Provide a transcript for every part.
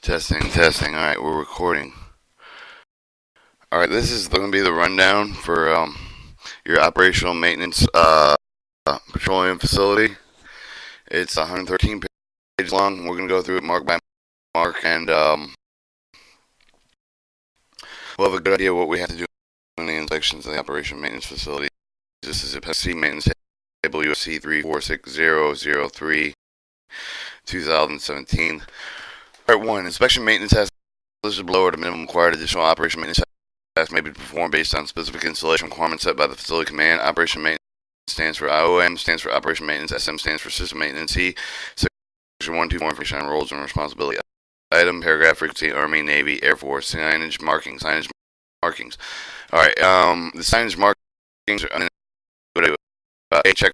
Testing, testing. All right, we're recording. All right, this is going to be the rundown for your operational maintenance petroleum facility. It's 113 pages long. We're going to go through it mark by mark, and we'll have a good idea what we have to do in the inspections of the operation maintenance facility. This is a PSC maintenance table USC 346003 2017. Part 1. Inspection maintenance has listed below are the minimum required. Additional operation maintenance tasks may be performed based on specific installation requirements set by the facility command. Operation maintenance stands for IOM, stands for operation maintenance. SM stands for system maintenance. C, section 124, information on roles and responsibility. Item, paragraph, frequency, Army, Navy, Air Force, signage markings. Alright, the signage markings are A, check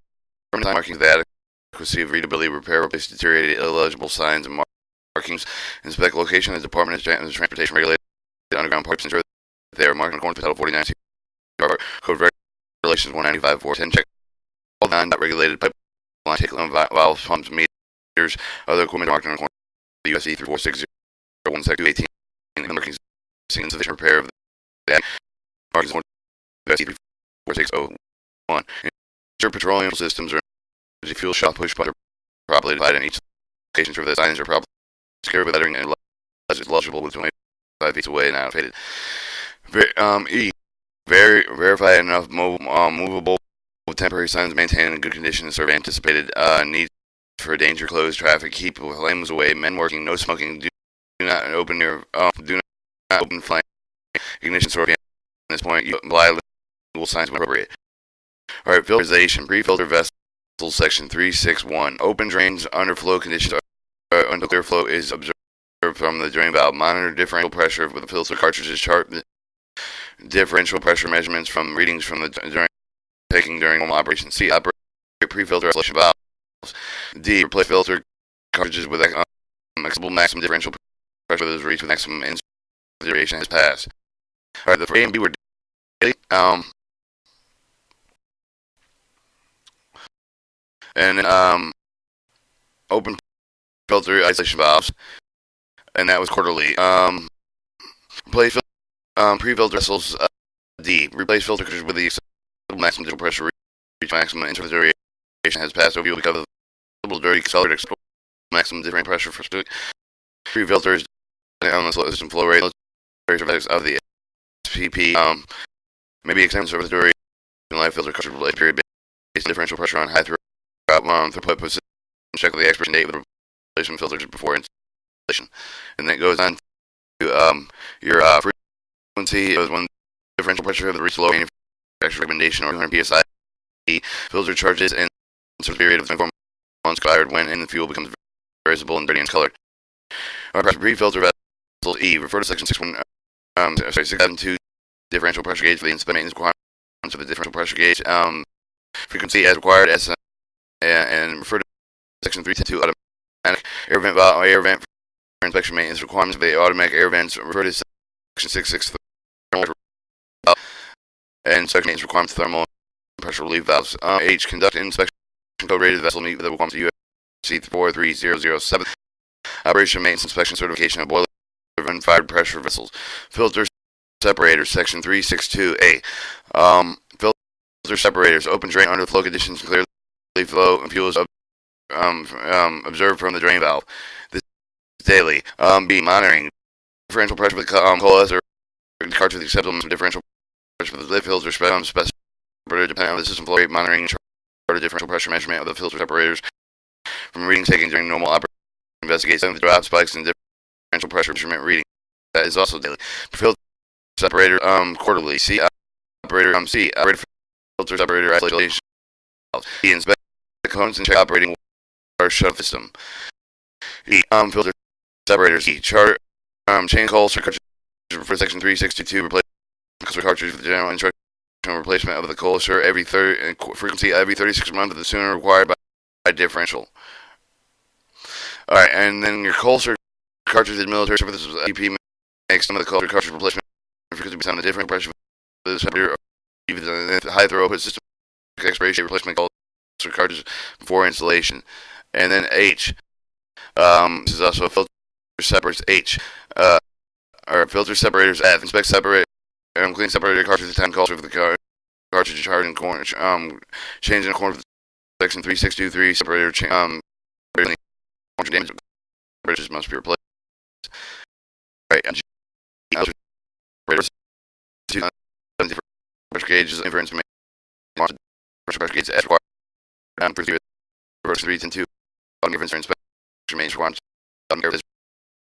permanent markings, the adequacy of readability, repair, replace deteriorated, illegible signs and markings. Inspect location of the Department of Transportation regulated underground pipes, ensure that they are marked in accordance with Title 49 Code Regulations 195.410. Check all non-regulated pipeline, take valves, pumps, meters, other equipment marked in accordance with the USC 346001 Sec 218. Markings insufficient repair of the markings USC 346001. Ensure petroleum systems or energy fuel shop push button are properly divided in each location, ensure that signs are properly secured with lettering and legible with 25 feet away and outfitted. E. Verify enough movable temporary signs maintained in good condition to serve anticipated needs for danger, closed traffic, keep flames away, men working, no smoking, do not open flame, ignition source at this point, you apply legal signs when appropriate. Alright, filterization, pre-filter vessels, section 361. Open drains, underflow conditions until clear flow is observed from the drain valve. Monitor differential pressure with the filter cartridges. Chart the differential pressure measurements from readings from the drain taking during normal operation. C. Operate pre-filter isolation valves. D. Replace filter cartridges with acceptable maximum differential pressure that is reached with maximum duration has passed. Alright, the A and B were daily. And then open filter isolation valves, and that was quarterly. Replace pre-filter vessels. D. Replace filter cartridges with the acceptable maximum digital pressure reach maximum interval has passed over because of the dirty accelerated acceptable maximum different pressure for pre-filters on the system flow rate. Those of the SPP maybe extended service duration life filter cartridge relay period based on differential pressure on high throughput position. Check the expiration date with the replacement filters before installation, and then it goes on to your frequency. It was when differential pressure of the reach low manufacturer recommendation or 100 psi. Filter charges and service period of 24 months expired when and the fuel becomes visible and dirty and colored. Pre-filter vessels. E. Refer to section 672 differential pressure gauge for the inspection maintenance requirements for the differential pressure gauge. Frequency as required. And refer to section 310 automatic air vent for inspection maintenance requirements for the automatic air vents. Refer to section 663 and section maintenance requirements for thermal and pressure relief valves. H. Conduct inspection code rated vessel meet with the requirements of USC 43007. Operation maintenance inspection certification of boiler and fired pressure vessels. Filter separators, section 362A. Filter separators, open drain under flow conditions, clearly flow and fuel is observed from the drain valve. This is daily. B. Monitoring differential pressure with coalesce or cartridge with acceptable differential pressure with the lid filter separator depending on the system flow rate. Monitoring chart of differential pressure measurement of the filter separators from readings taken during normal operation. Investigate some of the drop spikes and differential pressure measurement reading. That is also daily. Filter separator quarterly. C. Operator filter separator isolation. E. Inspect the components and check operating water shut system. E. Filter separators. E. Chart chain coal cartridge for section 362. Replace cartridge with the general instruction replacement of the coal every frequency every 36 months, the sooner required by differential. Alright, and then your coal cartridge in military service EP makes some of the coal cartridge replacement frequency based on the different pressure for the separator or even the high throughput system expiration replacement coal cartridges before installation. And then H. This is also a filter separates H. Or filter separators F. Inspect separate clean separator cartridge time calls for the cartridge hard and corner change in corner section 3623 separator damage separators must be replaced. Right. Pressure gauges inference pressure gauges as required for 3 and 2 inference inspection maintenance requirements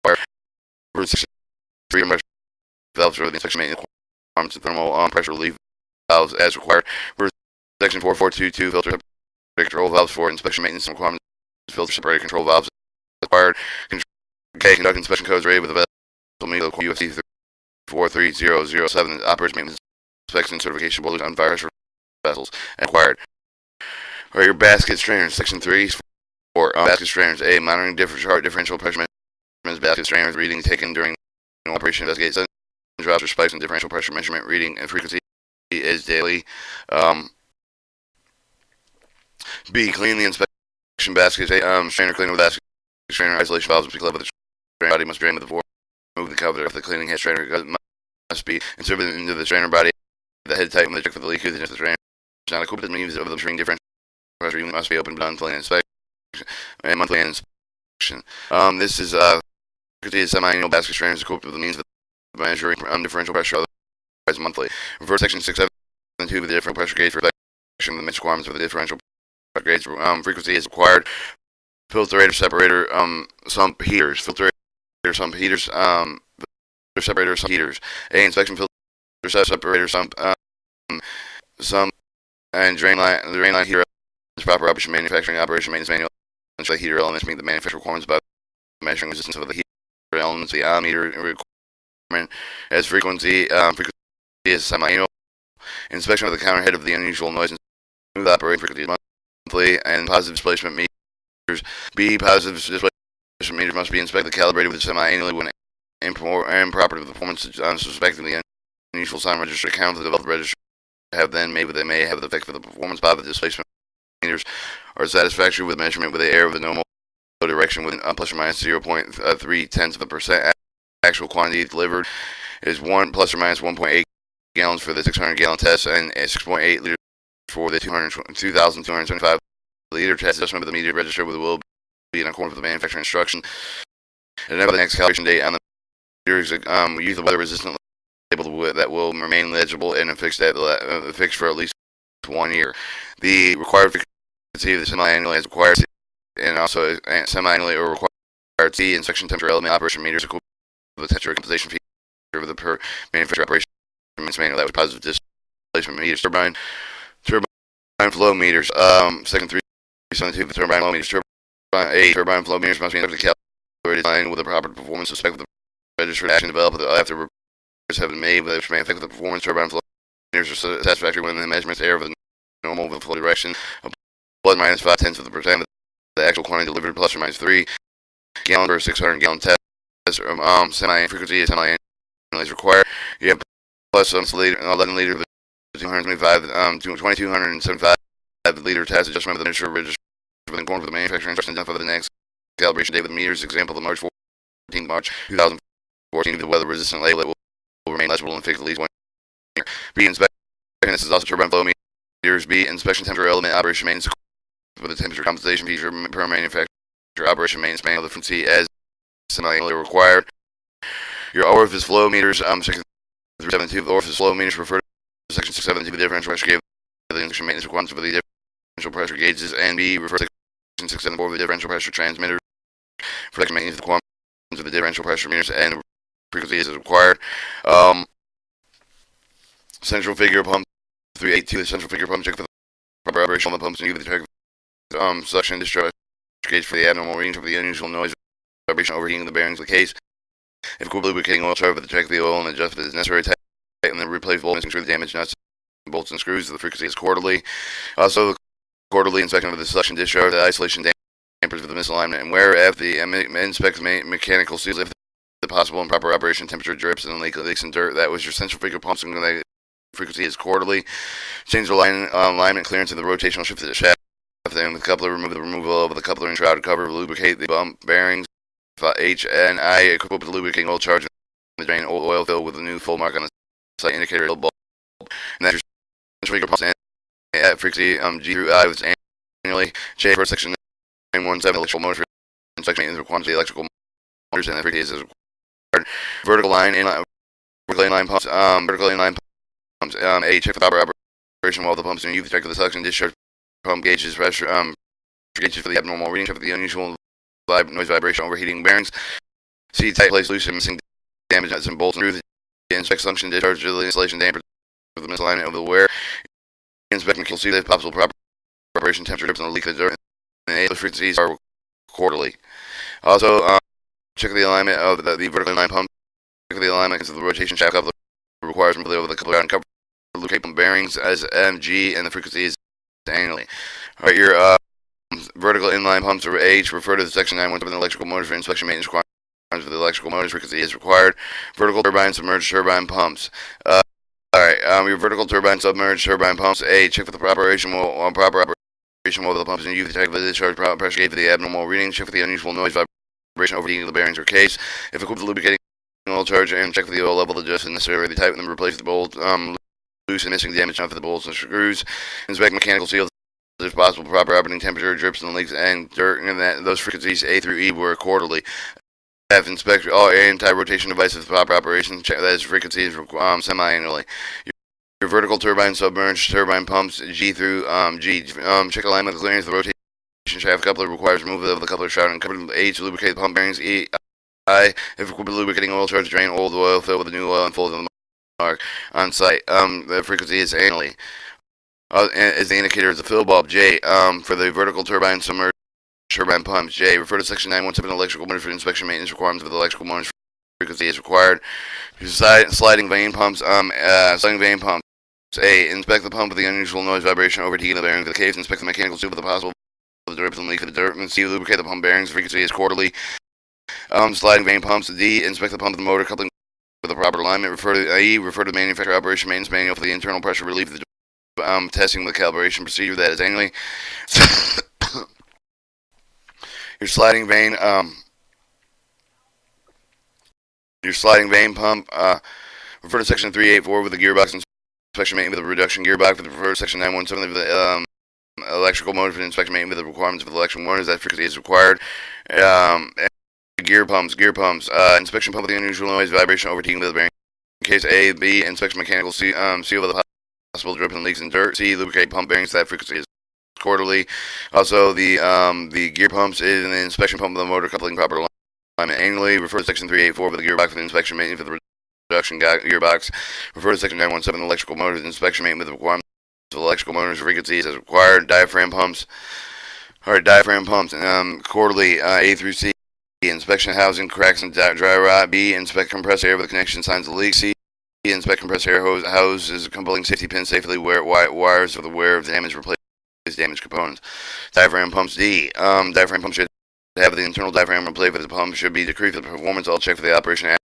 required section 3 pressure valves for the inspection maintenance requirements and thermal pressure relief valves as required for section 4422 filter control valves for inspection maintenance requirements filter separator control valves required. Conduct inspection codes rated with a vessel UFC 43007 operations maintenance inspection certification builders on virus vessels and required. Or your basket strainers, section 3 for basket strainers. A. Monitoring differential pressure measurements. Basket strainers reading taken during operation investigate sudden drops or spikes in differential pressure measurement reading and frequency is daily. B. Clean the inspection baskets. A. Strainer cleaning with basket strainer isolation valves must be cleaned with the strainer body must drain with the form. Remove the cover of the cleaning head strainer must be inserted into the strainer body. The head tight when the check for the leak within the strainer. Not equipped with means of the string differential pressure unit must be opened monthly inspection and monthly inspection. This is semi-annual basket strainers equipped with the means of measuring differential pressure otherwise monthly. Refer section 672 with the differential pressure gauge for section of the requirements for the differential pressure gauge. Frequency is required. Filterator separator sump heaters. Filterator sump heaters. Separator sump heaters. A. Inspection filter separator sump and drain line. The drain line heater is proper operation manufacturing operation maintenance manual. Ensure heater elements meet the manufacturer requirements about measuring resistance of the heater elements. The meter requirement as frequency is semi-annual. Inspection of the counter head of the unusual noise and smooth operating frequency is monthly. And positive displacement meters. B. Positive displacement meters must be inspected calibrated with semi-annually when improper performance suspecting the unusual sign register account of the developed register have then maybe they may have the effect for the performance by the displacement meters are satisfactory with measurement with the air of the normal direction within plus or minus 0.3% actual quantity delivered is 1 plus or minus 1.8 gallons for the 600 gallon test and 6.8 liters for the 2,225 liter test. Adjustment of the meter register will be in accordance with the manufacturer instruction and never the next calibration date on the meters. Use the weather resistant label that will remain legible and fixed for at least 1 year. The required frequency of the semi-annually is required, and also semi-annually or required C inspection temperature element operation meters equivalent to the temperature compensation feature of the per manufacturer operation manual that was positive displacement meters. Turbine flow meters. Section 372 the turbine flow meters. Turbine flow meters must be calibrated in line with the proper performance respect with the registered action developed after have been made which may affect the performance. Turbine flow meters are satisfactory when the measurements air of the normal flow direction of plus minus 0.5% of the actual quantity delivered plus or minus 3 gallons per 600 gallon test. Semi-frequency is semi-annually is required. You have plus 11 liter of the 2275 liter test adjustment of the measure register within accordance with the manufacturing instructions done for the next calibration date with the meters. Example of March 14th, March 2014. The weather resistant label will remain legible and fixed at least 1 year. B. Inspection. This is also turbine flow meters. B. Inspection temperature element operation maintenance with the temperature compensation feature per manufacturer operation maintenance manual. The frequency as semi-annually required. Your orifice flow meters. Section 372. The orifice flow meters refer to section 672. The differential pressure gauge. The inspection maintenance requirements for the differential pressure gauges. And B. Refer to section 674. The differential pressure transmitter for section maintenance requirements of the differential pressure meters and frequency is required. Central figure pump 382. The central figure pump check for the proper operation on the pumps and give the check suction discharge gauge for the abnormal readings of the unusual noise vibration overheating the bearings of the case. If equal lubricating oil charge for the check the oil and adjust if it is necessary. Tighten the replace bolts and screw the damaged nuts, bolts and screws. The frequency is quarterly. Also, the quarterly inspection of the suction discharge, the isolation dampers for the misalignment, and wear after the inspect mechanical seals if the possible improper operation temperature drips and leaks and dirt. That was your central figure pumps, and the frequency is quarterly. Change the alignment clearance of the rotational shift of the shaft. Then with the coupler, remove the removal of the coupler and shroud cover, lubricate the bump bearings HNI, equipped with a lubricating oil charge in the drain oil fill with a new full mark on the site indicator bulb. And that's your swing pumps at frequency G through I was annually. J for section 917 electrical motors and section maintenance requirements of the electrical motors and the frequency is required. Vertical inline pumps, A, check for the proper operation while the pumps in use. Check for the suction discharge pump gauges, pressure gauges for the abnormal reading, check for the unusual noise vibration, overheating bearings. C, tight place loose and missing damage nuts and bolts and screws. Inspect suction discharge, the installation damper for the misalignment of the wear. Inspect mechanical see if possible proper operation temperature drips on the leak of the dirt. And those frequencies are quarterly. Also, check the alignment of the vertical inline pump. Check the alignment of the rotation shaft coupler. Requires removal of the coupler and cover lubricate pump bearings as MG, and the frequency is annually. Alright, your vertical inline pumps are H. Refer to the section 917 electrical motors for inspection maintenance requirements for the electrical motors. Frequency is required. Vertical turbine submerged turbine pumps. Your vertical turbine submerged turbine pumps. A, check for the proper operation while the pumps in use. Check for the discharge pressure gauge for the abnormal reading. Check for the unusual noise vibration overheating of the bearings or case. If equipped with lubricating oil charge, and check for the oil level adjust and necessarily tighten them, replace the bolts loose and missing damage for the bolts and screws. Inspect mechanical seals if possible, proper operating temperature, drips and leaks and dirt, and those frequencies A through E were quarterly. F, inspect all anti-rotation devices with proper operation, check that frequencies semi-annually. Your vertical turbine submerged turbine pumps G through G, check alignment with clearance of the rotation shaft coupler, requires removal of the coupler shroud and covered with H, lubricate the pump bearings. E, I, if equipped with lubricating oil charge, drain old oil, fill with a new oil, and fold the mark on site. The frequency is annually. As the indicator is the fill bulb. J, for the vertical turbine submerged turbine pumps. J, refer to section 917 electrical motors for inspection maintenance requirements of the electrical motors. Frequency is required. Sliding vane pumps. Sliding vane pumps. A, inspect the pump with the unusual noise vibration overheating the bearings of the case. Inspect the mechanical seal with the possible drips and leak of the dirt. And C, lubricate the pump bearings. Frequency is quarterly. Sliding vane pumps. D, inspect the pump with the motor coupling with the proper alignment. Refer to the manufacturer operation maintenance manual for the internal pressure relief of the testing the calibration procedure that is annually. Your sliding vane pump. Refer to section 384 with the gearbox inspection maintenance with a reduction gearbox. Refer to section 917 of the electrical motor for the inspection maintenance with the requirements of the electrical motors. That frequency is required. Gear pumps. Inspection pump with the unusual noise vibration overheating with the bearing. Case A, B, inspection mechanical seal with the possible drip and leaks and dirt. C, lubricate pump bearings. That frequency is quarterly. Also, the gear pumps is an inspection pump with the motor coupling proper alignment annually. Refer to section 384 with the gearbox for the inspection maintenance for the reduction gearbox. Refer to section 917 electrical motors inspection maintenance with the requirements of electrical motors frequencies as required. Diaphragm pumps. Alright, diaphragm pumps. Quarterly. A through C. Inspection housing cracks and dry rot. B, inspect compressor air with connection signs of leak. C, inspect compressor air hoses coupling safety pins safely. Wires of the wear of damage, replace damaged components. Diaphragm pumps. D, diaphragm pumps should have the internal diaphragm replaced with the pump should be decreased for the performance. All check for the operation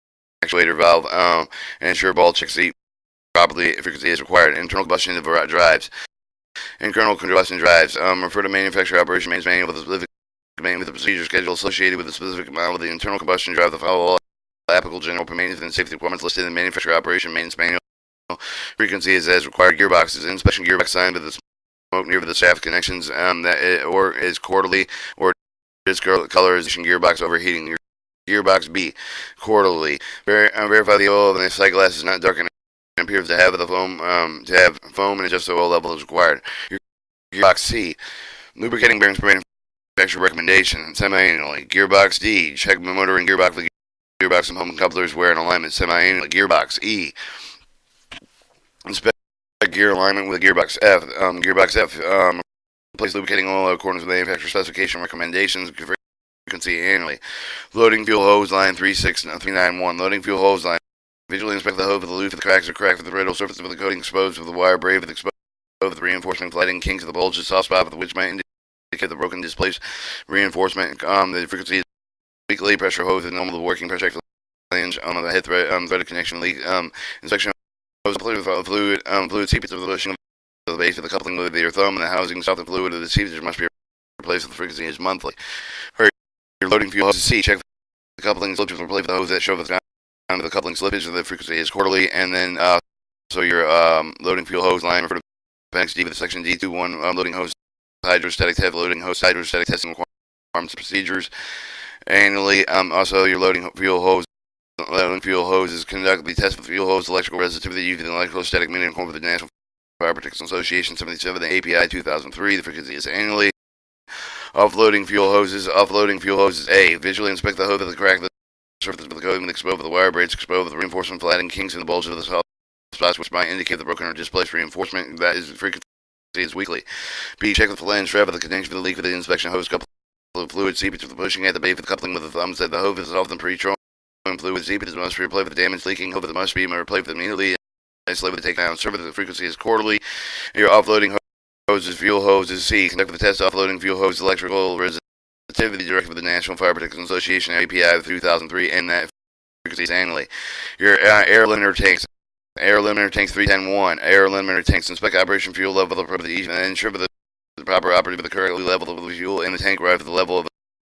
actuator valve and ensure ball check seat properly if frequency is required. Internal combustion drives. Internal combustion drives. Refer to manufacturer operation maintenance manual with the specific with the procedure schedule associated with the specific model of the internal combustion drive. The follow applicable general maintenance and safety requirements listed in the manufacturer operation maintenance manual. Frequency is as required. Gearboxes. Inspection gearbox sign with the smoke near the shaft connections or is quarterly or discolorization gearbox overheating. Gearbox B, quarterly. Verify the oil of the sight glass is not darkened and appears to have foam and adjust the oil level as required. Gearbox C, lubricating bearings per manufacturer recommendation, semi-annually. Gearbox D, check the motor and gearbox with gearbox and pump couplers wear and alignment semi-annually. Gearbox E, inspect gear alignment with gearbox F. Gearbox F, replace lubricating oil in accordance with manufacturer specification recommendations. Frequency annually. Loading fuel hose line 391. Loading fuel hose line. Visually inspect the hose with the loop of the cracks or crack with the brittle surface of the coating exposed with the wire braid with exposed with the reinforcement lighting kinks of the bulges soft spot with which might indicate the broken displaced reinforcement. The frequency is weekly. Pressure hose is normal. The working pressure flange on the head threaded connection leak. Inspection hose with fluid seepage of the bushing of the base of the coupling with your thumb and the housing soft and fluid of the seepage must be replaced with the frequency is monthly. Your loading fuel hose C. Check the coupling slippage will replace with the hose that show the time of the coupling slippage. The frequency is quarterly, and then so your loading fuel hose line referred to Appendix D with the Section D21 loading hose hydrostatic test loading hose hydrostatic testing requirements and procedures annually. Also your loading fuel hose is conducted the test with fuel hose electrical resistivity using the electrostatic meter in accordance with the National Fire Protection Association 77 and API 2003. The frequency is annually. Offloading fuel hoses. Offloading fuel hoses. A. Visually inspect the hose of the crack of the surface of the coating, expose with the wire braids, expose with the reinforcement flattening kinks in the bulge of the soft spots, which might indicate the broken or displaced reinforcement. That is frequency is weekly. B. Check with the flange strap of the connection for the leak of the inspection hose couple of fluid seepage with the pushing at the bait for the coupling with the thumbs that the hose is often petroleum fluid seepage must be replaced with the damage leaking hose that must be replaced immediately. Isolate with the takedown. Service the frequency is quarterly. Your offloading hoses, fuel hoses. C. Conduct the test offloading fuel hose electrical resistivity directed with the National Fire Protection Association API 2003, and that frequency is annually. Your air limiter tanks. Air limiter tanks 310-1. Air limiter tanks inspect operation fuel level of the each and ensure the proper operative of the correctly level of the fuel in the tank right to the level of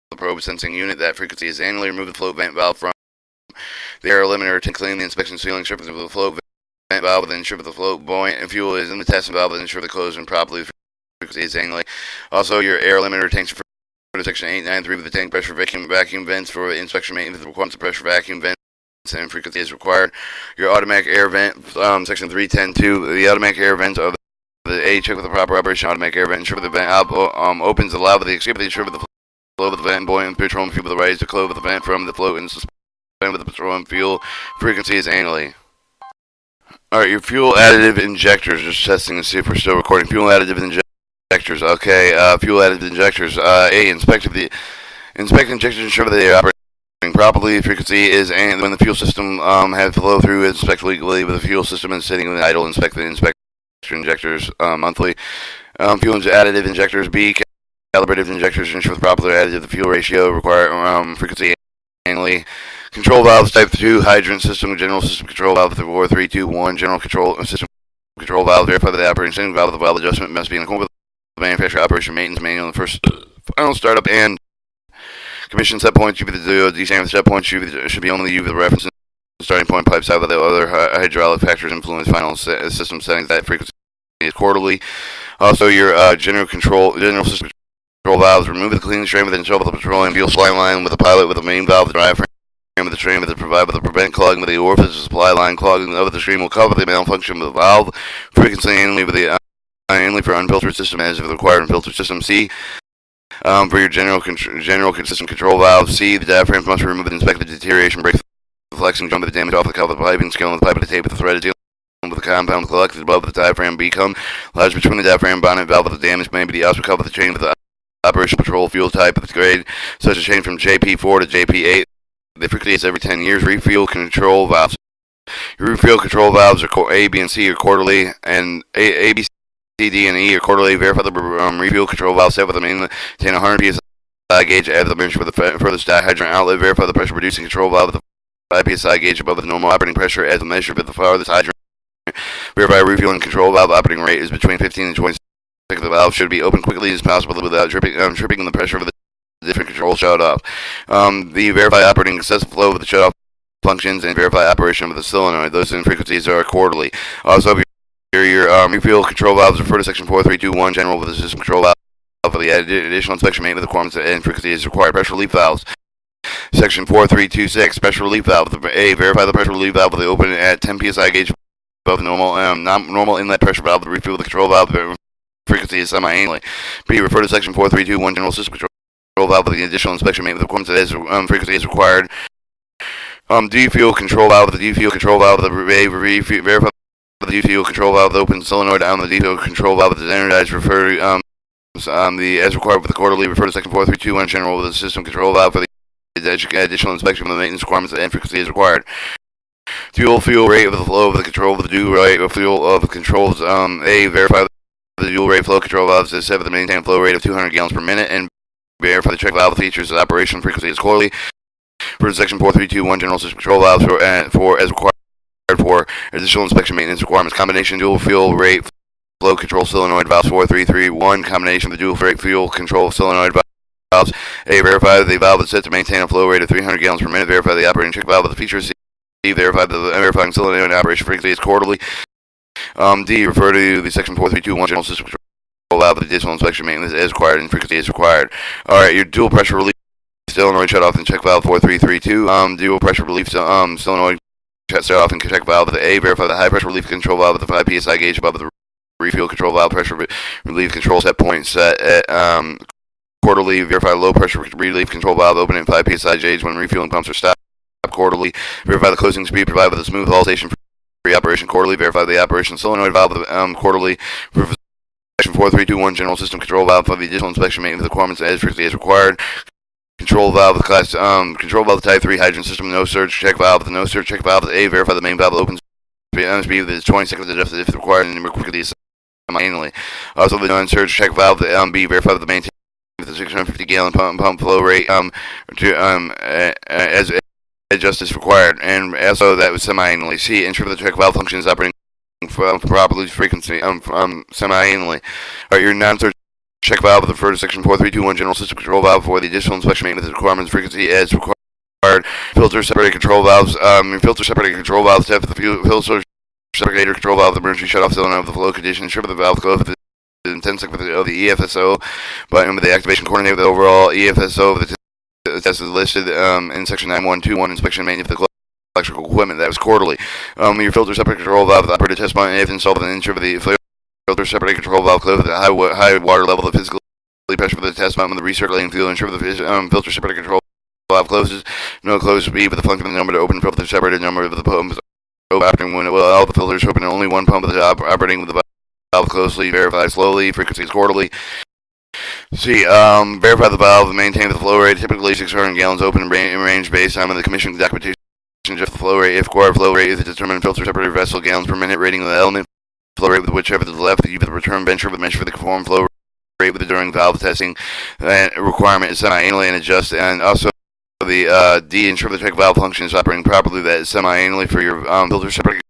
the probe sensing unit. That frequency is annually. Remove the float vent valve from the air limiter tank. Clean the inspection sealing surface of the float vent valve, then ensure that the float buoyant and fuel is in the testing valve, and ensure the closing properly. The frequency is annually. Also, your air limiter tanks for Section 893 with the tank pressure vacuum vents for inspection maintenance with the requirements of pressure vacuum vents and frequency is required. Your automatic air vent, Section 310-2, the automatic air vents are the A. Check with the proper operation automatic air vent. Ensure the vent opens, allow the escape of the ensure with the flow of the vent, buoyant petroleum fuel with the raise to close with the vent from the float and suspend with the petroleum fuel. Frequency is annually. Alright, your fuel additive injectors. Just testing to see if we're still recording. Fuel additive injectors. Okay, fuel additive injectors. A. Inspect injectors, ensure that they are operating properly. Frequency is and when the fuel system has flow through, inspect legally with the fuel system and sitting in the idle. Inspect injectors monthly. Fuel additive injectors. B. Calibrated injectors ensure the proper additive the fuel ratio require frequency annually. Control valves type 2 hydrant system general system control valve 4321 general control system control valve. Verify that the operating setting valve. The valve adjustment must be in accordance with the manufacturer operation maintenance manual. The first final startup and commission set points should be the DOD standard. Set points should be only used with the reference starting point pipe side with the other hydraulic factors influence final system settings. That frequency is quarterly. Also, your general system control valves. Remove the cleaning stream with the install with the petroleum fuel supply line with the pilot with the main valve, the diaphragm with the stream with the provide with the prevent clogging with the orifice supply line clogging of the stream will cover the malfunction with the valve. Frequency annually with the annually for unfiltered system as if required unfiltered system. C. For your general system control valve. C. The diaphragm must be removed and inspected. Deterioration, break the flexing, jump the damage off the cover of the piping, scaling the pipe with the tape with the threaded deal with the compound collected above the diaphragm. Become lies between the diaphragm bonnet valve with the damage may be the also cover the chain with the operation patrol fuel type of the grade, such as change from JP4 to JP8. The frequency is every 10 years. Refuel control valves. Your refuel control valves are A, B, and C are quarterly, and A, B, C, D, and E are quarterly. Verify the refuel control valve set with the maintain 100 psi gauge at the measure for the furthest hydrant outlet. Verify the pressure reducing control valve with the 5 psi gauge above the normal operating pressure as the measure with the farthest hydrant. Verify refueling control valve operating rate is between 15 and 20. The valve should be opened quickly as possible without tripping the pressure of the different control shut off. The verify operating excessive flow with the shut off functions and verify operation of the solenoid. Those frequencies are quarterly. Also, your refuel control valves refer to Section 4321 general with the system control valve for the additional inspection maintenance requirements and frequency is required. Pressure relief valves. Section 4326 pressure relief valve. A. Verify the pressure relief valve with the open at 10 psi gauge above the normal inlet pressure valve. The refuel the control valve. The frequency is semi-annually. B. Refer to Section 4321 general system control valve with the additional inspection maintenance requirements as frequency is required. D-fuel control valve. The D-fuel control valve. Verify the D-fuel control valve. The open solenoid on the D-fuel control valve. The standardized refer the as required with the quarterly. Refer to Section 4321 general with the system control valve for the additional inspection of the maintenance requirements and frequency is required. Fuel rate of the flow of the control of the due rate of fuel of the controls. A. Verify the dual rate flow control valves is set with the maintained flow rate of 200 gallons per minute and verify the check valve features of operation frequency is quarterly. For Section 4321 general system control valves for as required for additional inspection maintenance requirements. Combination dual fuel rate flow control solenoid valves 4331. Combination of the dual rate fuel control solenoid valves. A. Verify that the valve is set to maintain a flow rate of 300 gallons per minute. Verify the operating check valve with the feature C. Verify that the verifying solenoid operation frequency is quarterly. D. Refer to the section 4321 general system control valve with additional inspection maintenance as required and frequency is required. Alright, your dual pressure relief solenoid shut off and check valve 4332. Dual pressure relief solenoid shut off and check valve with the A. Verify the high pressure relief control valve with the 5 psi gauge above the refuel control valve pressure relief control set point set at quarterly. Verify low pressure relief control valve open at 5 psi gauge when refueling pumps are stopped quarterly. Verify the closing speed provided with a smooth haul station for operation quarterly. Verify the operation solenoid valve quarterly. Section 4321 general system control valve for the additional inspection maintenance requirements as frequently as required. Control valve with class control valve type 3 hydrogen system no surge check valve with the no surge check valve with A. Verify the main valve opens speed with 20 seconds if required and quickly manually. Also the non surge check valve with B. Verify the maintain with the 650 gallon pump flow rate as adjust as required, and also that was semi-annually. C. Ensure the check valve function is operating properly frequency semi-annually. Alright, your non-surge check valve refer to section 4321 general system control valve for the additional inspection maintenance requirements frequency as required. Filter separated control valves. Filter separated control valves have the filter separator control valve, the emergency shut off solenoid of the flow condition. Ensure the valve close with the intense of the EFSO button with the activation coordinate with the overall EFSO of the test is listed in section 9121 inspection maintenance of the electrical equipment. That was quarterly. Your filter separate control valve, the operated test button, if installed with an inch of the filter separate control valve closed at the high water level, the physical pressure for the test button with the recirculating fuel. Ensure the filter separate control valve closes. No close speed with the function of the number to open filter separated number of the pumps operating when it will allow the filters open only one pump of the operating with the valve closely. Verify slowly. Frequency is quarterly. C. Verify the valve, maintain the flow rate, typically 600 gallons open in range based on the commission documentation of the flow rate. If required, flow rate is a determined filter separator vessel gallons per minute rating of the element flow rate with whichever is left. The return venture with measure for the conform flow rate with the during valve testing requirement is semi-annually and adjust. And also the D. Ensure the check valve function is operating properly. That is semi-annually for your filter separated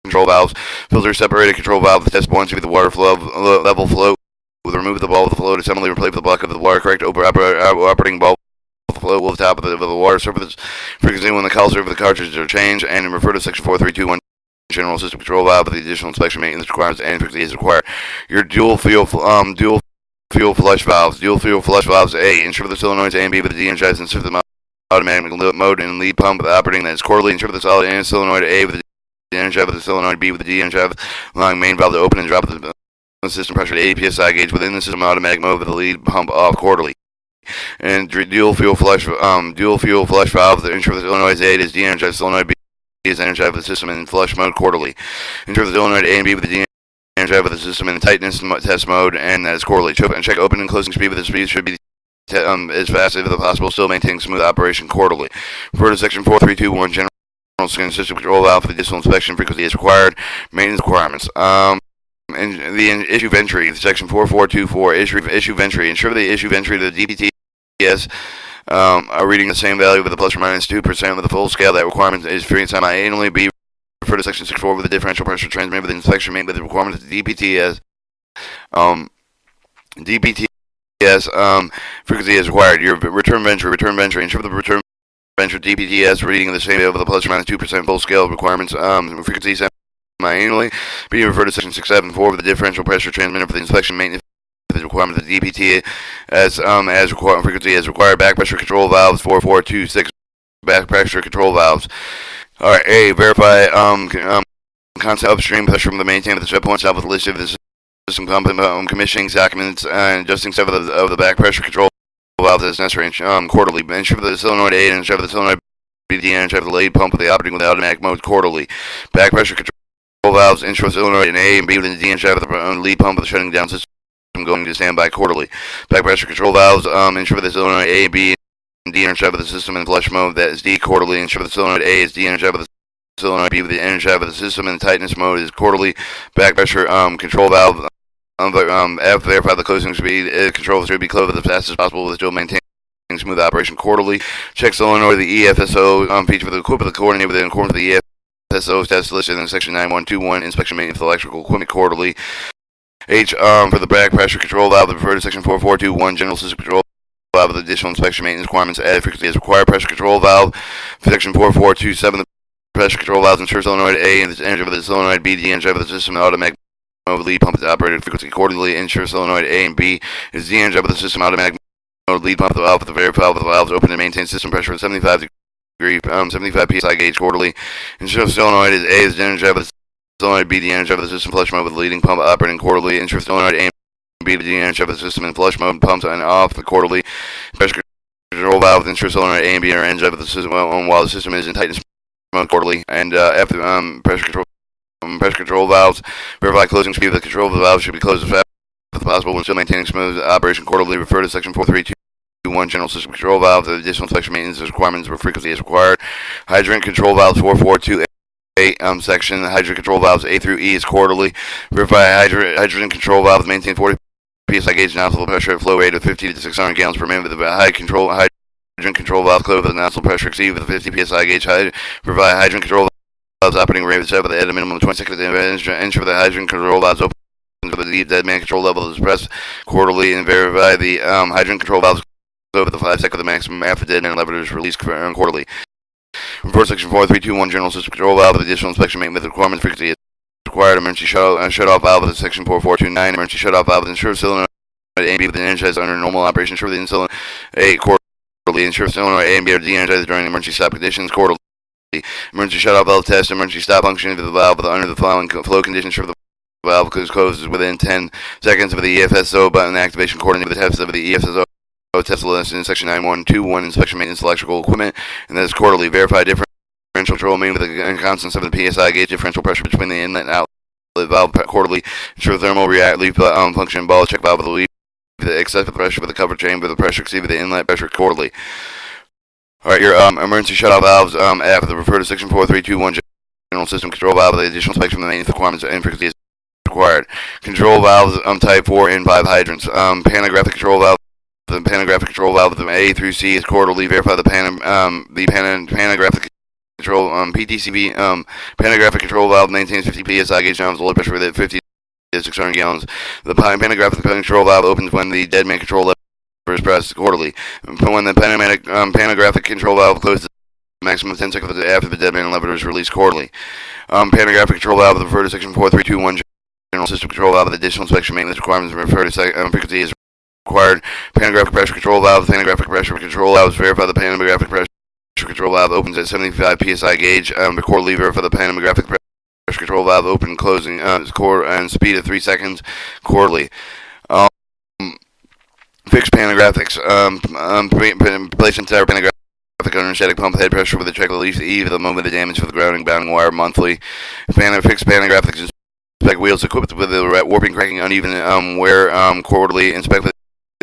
control valves. Filter separated control valve test points with the water flow level flow. With remove the ball of the flow to similarly replace the block of the water. Correct operating ball of the flow will the top of the water surface frequency when the caliper of the cartridges are changed, and refer to section 4321 general system control valve with the additional inspection maintenance requirements and frequency is required. Your dual fuel flush valves. Dual fuel flush valves. A. Ensure the solenoids A and B with the de-energized and shift the automatic mode and lead pump with operating that is quarterly. Ensure the solid and solenoid A with the de-energized with the solenoid B with the de-energized allowing main valve to open and drop the system pressure to 80 psi gauge within the system automatic mode with the lead pump off quarterly. And dual fuel flush valve to ensure the solenoid A is de-energized, solenoid B is energized with the system in flush mode quarterly. Ensure the solenoid A and B with the de-energized with the system in tightness test mode, and that is quarterly. Check open and closing speed with the speed should be as fast as possible, still maintaining smooth operation quarterly. Refer to section 4321 general system control valve for the additional inspection frequency is required. Maintenance requirements. And the issue of entry, section 4424, issue of entry. Ensure the issue of entry to the DPTS are reading the same value with a plus or minus 2% with the full scale. That requirement is free and semi-annually. B. Refer to section 64 with the differential pressure transmitted with the inspection made with the requirement of the DPTS. Frequency is required. Your return venture. Ensure the return venture DPTS reading the same value with a plus or minus 2% full scale requirements. Frequency annually. Be referred to section 674 with the differential pressure transmitter for the inspection maintenance with the requirement of the DPT as required frequency as required. Back pressure control valves 4426 back pressure control valves. Alright, A. Verify constant upstream pressure from the maintain of the set point itself with a list of the system commissioning documents and adjusting stuff of the back pressure control valve as necessary quarterly. Ensure the solenoid A and ensure the solenoid B and ensure the lead pump with the operating with the automatic mode quarterly. Back pressure control valves, ensure solenoid in A and B within the D and shaft of the lead pump with the shutting down system going to standby quarterly. Back pressure control valves, ensure the solenoid A, B, and D and shaft of the system in flush mode. That is D quarterly. Ensure the solenoid A is D and shaft of the solenoid B with the end shaft of the system in tightness mode is quarterly. Back pressure control valve. F. Verify the closing speed. Control should be closed as fast as possible with still maintaining smooth operation quarterly. Check solenoid the EFSO feature for the equipment coordinate with the according to the EFSO test listed in section 9121 inspection maintenance of electrical equipment quarterly. H. For the back pressure control valve, refer to section 4421 general system control valve with additional inspection maintenance requirements added frequently as required. Pressure control valve, section 4427. The pressure control valves ensure solenoid A and the energy of the solenoid B, the energy of the system, and automatic mode lead pump is operated frequency accordingly. Ensure solenoid A and B is the energy of the system, automatic mode lead pump the valve with the very valve with the valves open and maintain system pressure at 75 psi gauge quarterly. Ensure solenoid is A is the energy of the solenoid B, the energy of the system, flush mode with the leading pump operating quarterly. Ensure solenoid A and B the energy of the system in flush mode, pumps on and off the quarterly. Pressure control valve ensure solenoid A and B are energy of the system while the system is in tightness mode quarterly. And after pressure control valves, verify closing speed of the control of the valve should be closed as fast as possible when still maintaining smooth operation quarterly. Refer to section 4321 general system control valves. Additional inspection maintenance requirements for frequency as required. Hydrant control valves 442. Section hydrant control valves A through E is quarterly. Verify hydrant control valves maintain 40 psi gauge nozzle pressure at flow rate of 50 to 600 gallons per minute with a hydrant control valve closed with a nozzle pressure exceed with a 50 psi gauge. Provide hydrant control valves operating rate set with at a minimum of 20 seconds. Ensure the hydrant control valves open for the dead man control level is pressed quarterly, and verify the hydrant control valves closed with the 5 seconds of the maximum after dead man lever is released quarterly. Report section 4321 general system control valve with additional inspection maintenance requirements frequency is required. Emergency shut-off valve with section 4429. Emergency shut-off valve with ensure solenoid A and B with energized under normal operation. Ensure the solenoid A quarterly. Ensure solenoid A and B are de-energized during emergency stop conditions quarterly. Emergency shut-off valve test. Emergency stop function of the valve under the following flow conditions. Ensure the valve closes within 10 seconds of the EFSO button activation coordinated with the test of the EFSO test list in section 9121 inspection maintenance electrical equipment, and that is quarterly. Verify differential control mean with a constant of the PSI gauge differential pressure between the inlet and outlet valve quarterly. Ensure thermal leaf function ball check valve with the leaf the excessive pressure with the cover chamber the pressure exceed the inlet pressure quarterly. Alright, your emergency shutoff valves after the refer to section 4321 general system control valve with the additional inspection from the maintenance requirements and frequency is required. Control valves type 4 and 5 hydrants. Panographic control valve. The panographic control valve with A through C is quarterly. Verify the panographic control PTCV panographic control valve maintains 50 psi gauge nozzle low pressure with 50 to 600 gallons. The panographic control valve opens when the dead man control lever is pressed quarterly. When the panographic control valve closes, maximum 10 seconds after the dead man lever is released quarterly. Panographic control valve refer to section 4321 general system control valve with additional inspection maintenance requirements refer to frequency is required. Panographic pressure control valve. Panographic pressure control valves verify the panographic pressure control valve opens at 75 psi gauge. Quarterly verify the panographic pressure control valve open closing and speed of 3 seconds quarterly. Fixed panographics. Place entire panographic under static pump head pressure with a check release E for the moment of the damage for the grounding bounding wire monthly. Fixed panographics inspect wheels equipped with the warping, cracking, uneven wear quarterly. Inspect the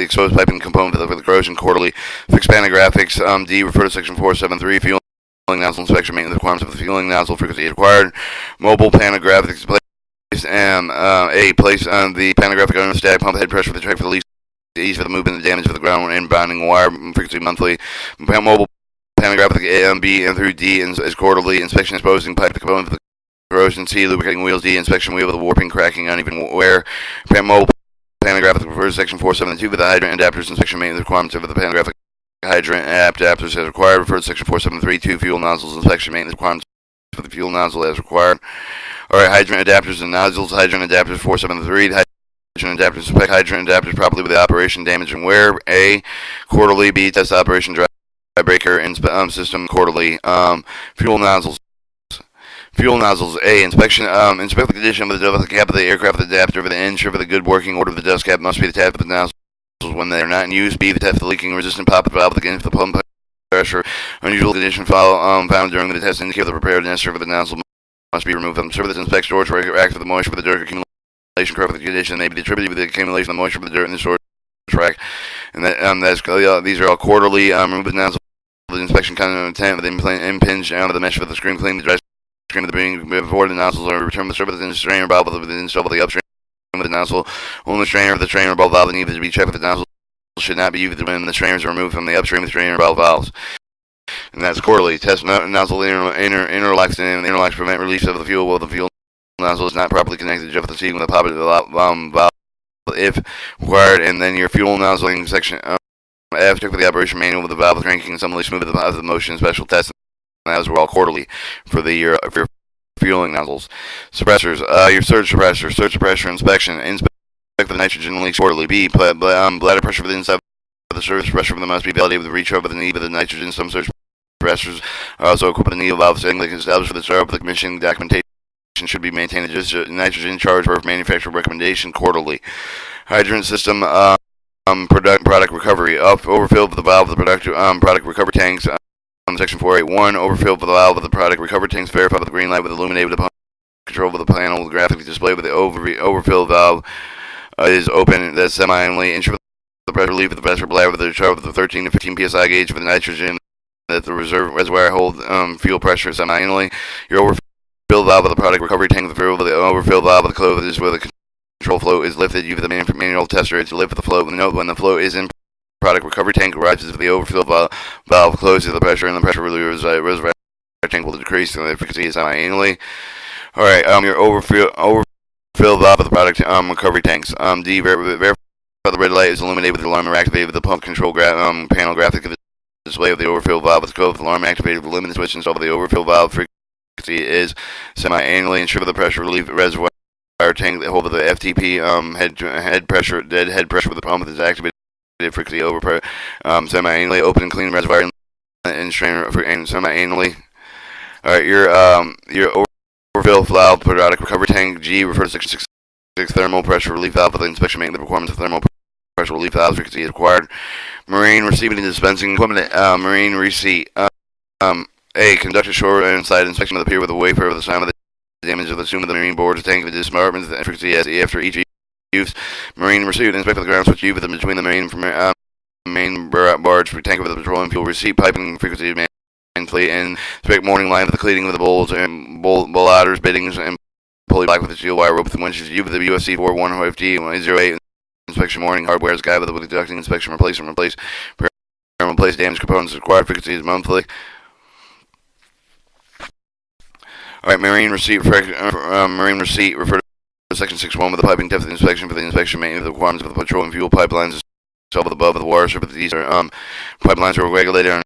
exposed piping component for the corrosion quarterly. Fixed panographics D refer to section 473 fueling nozzle inspection maintenance requirements of the fueling nozzle frequency required. Mobile panographics place A place the panographic under static pump head pressure with the check for the least ease for the movement and damage for the ground and bounding wire frequency monthly. Mobile panographic A and B and through D is quarterly. Inspection exposing pipe component for the corrosion C lubricating wheels D inspection wheel with the warping, cracking, uneven wear. Mobile panographic refers to section 472 with the hydrant adapters inspection maintenance requirements of the panographic hydrant adapters as required. Refers to section 4732 fuel nozzles inspection maintenance requirements for the fuel nozzle as required. Alright, hydrant adapters and nozzles. Hydrant adapters 473. The hydrant adapters inspect hydrant adapters properly with the operation, damage, and wear. A quarterly. B test operation dry breaker and system quarterly. Fuel nozzles. Fuel nozzles. A. Inspection. Inspect the condition of the cap of the aircraft adapter for the ensure for the good working order of the dust cap must be the tap of the nozzles when they are not in use. B. The tap of the leaking resistant pop valve against the pump pressure. Unusual condition found during the test indicate the preparedness for the nozzle must be removed. Observe this inspect storage rack for the moisture for the dirt accumulation correct with the condition may be attributed with the accumulation of moisture for the dirt in the storage rack. And that these are all quarterly. Remove the nozzle. The inspection content with the impinge out of the mesh for the screen clean the dry stream of the being before the nozzles are returned with the surface in the strainer valve with the install of the upstream of the nozzle. Only the strainer of the strainer valve needs to be checked with the nozzle should not be used when the strainers are removed from the upstream of the strainer valves. And that's quarterly. Test nozzle interlocks and interlocks prevent release of the fuel while the fuel nozzle is not properly connected to the seat with the pop of the valve if required. And then your fuel nozzling section F, check for the operation manual with the valve cranking assembly smooth of the motion. Special tests and as well quarterly for your fueling nozzles. Suppressors, your surge suppressor inspection. Inspect the nitrogen leaks quarterly. B, bladder pressure for the inside of the surge pressure for the must be validated with the reach over the need of the nitrogen. Some surge suppressors are also equipped with a needle valve setting that can establish for the start of the commissioning documentation should be maintained just nitrogen charge per manufacturer recommendation quarterly. Hydrant system product recovery overfilled with the valve of the product recovery tanks. Section 481 overfilled with the valve of the product recovery tanks verified with the green light with illuminated upon control of the panel with graphically displayed with the overfill valve is open. That's semi-annually. Ensure the pressure relief of the pressure bladder with the chart with the 13 to 15 psi gauge for the nitrogen that the reservoir hold fuel pressure semi-annually. Your overfill valve of the product recovery tank, the overfill valve of the clove is where the control flow is lifted. You have the manual tester to lift the flow. Note when the flow is in product recovery tank rises if the overfill valve closes the pressure and the pressure relief reservoir tank will decrease and the efficacy is semi-annually. Alright, your overfill valve of the product recovery tanks. D, verify the red light is illuminated with the alarm activated with the pump control panel graphic of the display of the overfill valve with the code. The alarm activated with the limit switch installed with the overfill valve frequency is semi-annually. Ensure the pressure relief reservoir tank that hold of the FTP head pressure with the pump is activated frequency over semi-annually. Open and clean reservoir and strainer semi-annually. Alright, your overfill valve product recovery tank. G, refer to section 6 thermal pressure relief valve for the inspection making the requirements of thermal pressure relief valves frequency is required. Marine receiving and dispensing equipment. Marine receipt. A, conduct a shore inside inspection of the pier with a wafer of the sign of the damage of the assume of the marine board's tank of dismemberment frequency after each use. Marine receipt inspect for the ground switch U between the main barge tank of the petroleum fuel receipt piping frequency fleet and inspect mooring line for the cleaning of the bowls and ladders, biddings, and pulley block with the steel wire rope with the winches. U with the UFC 4150 inspection mooring hardware is guide with the conducting inspection replace damaged components required frequency is monthly. Alright, marine receipt refer to section 6.1 with the piping depth inspection for the inspection maintenance of the requirements of the petroleum fuel pipelines above the water surface. These are pipelines are regulated on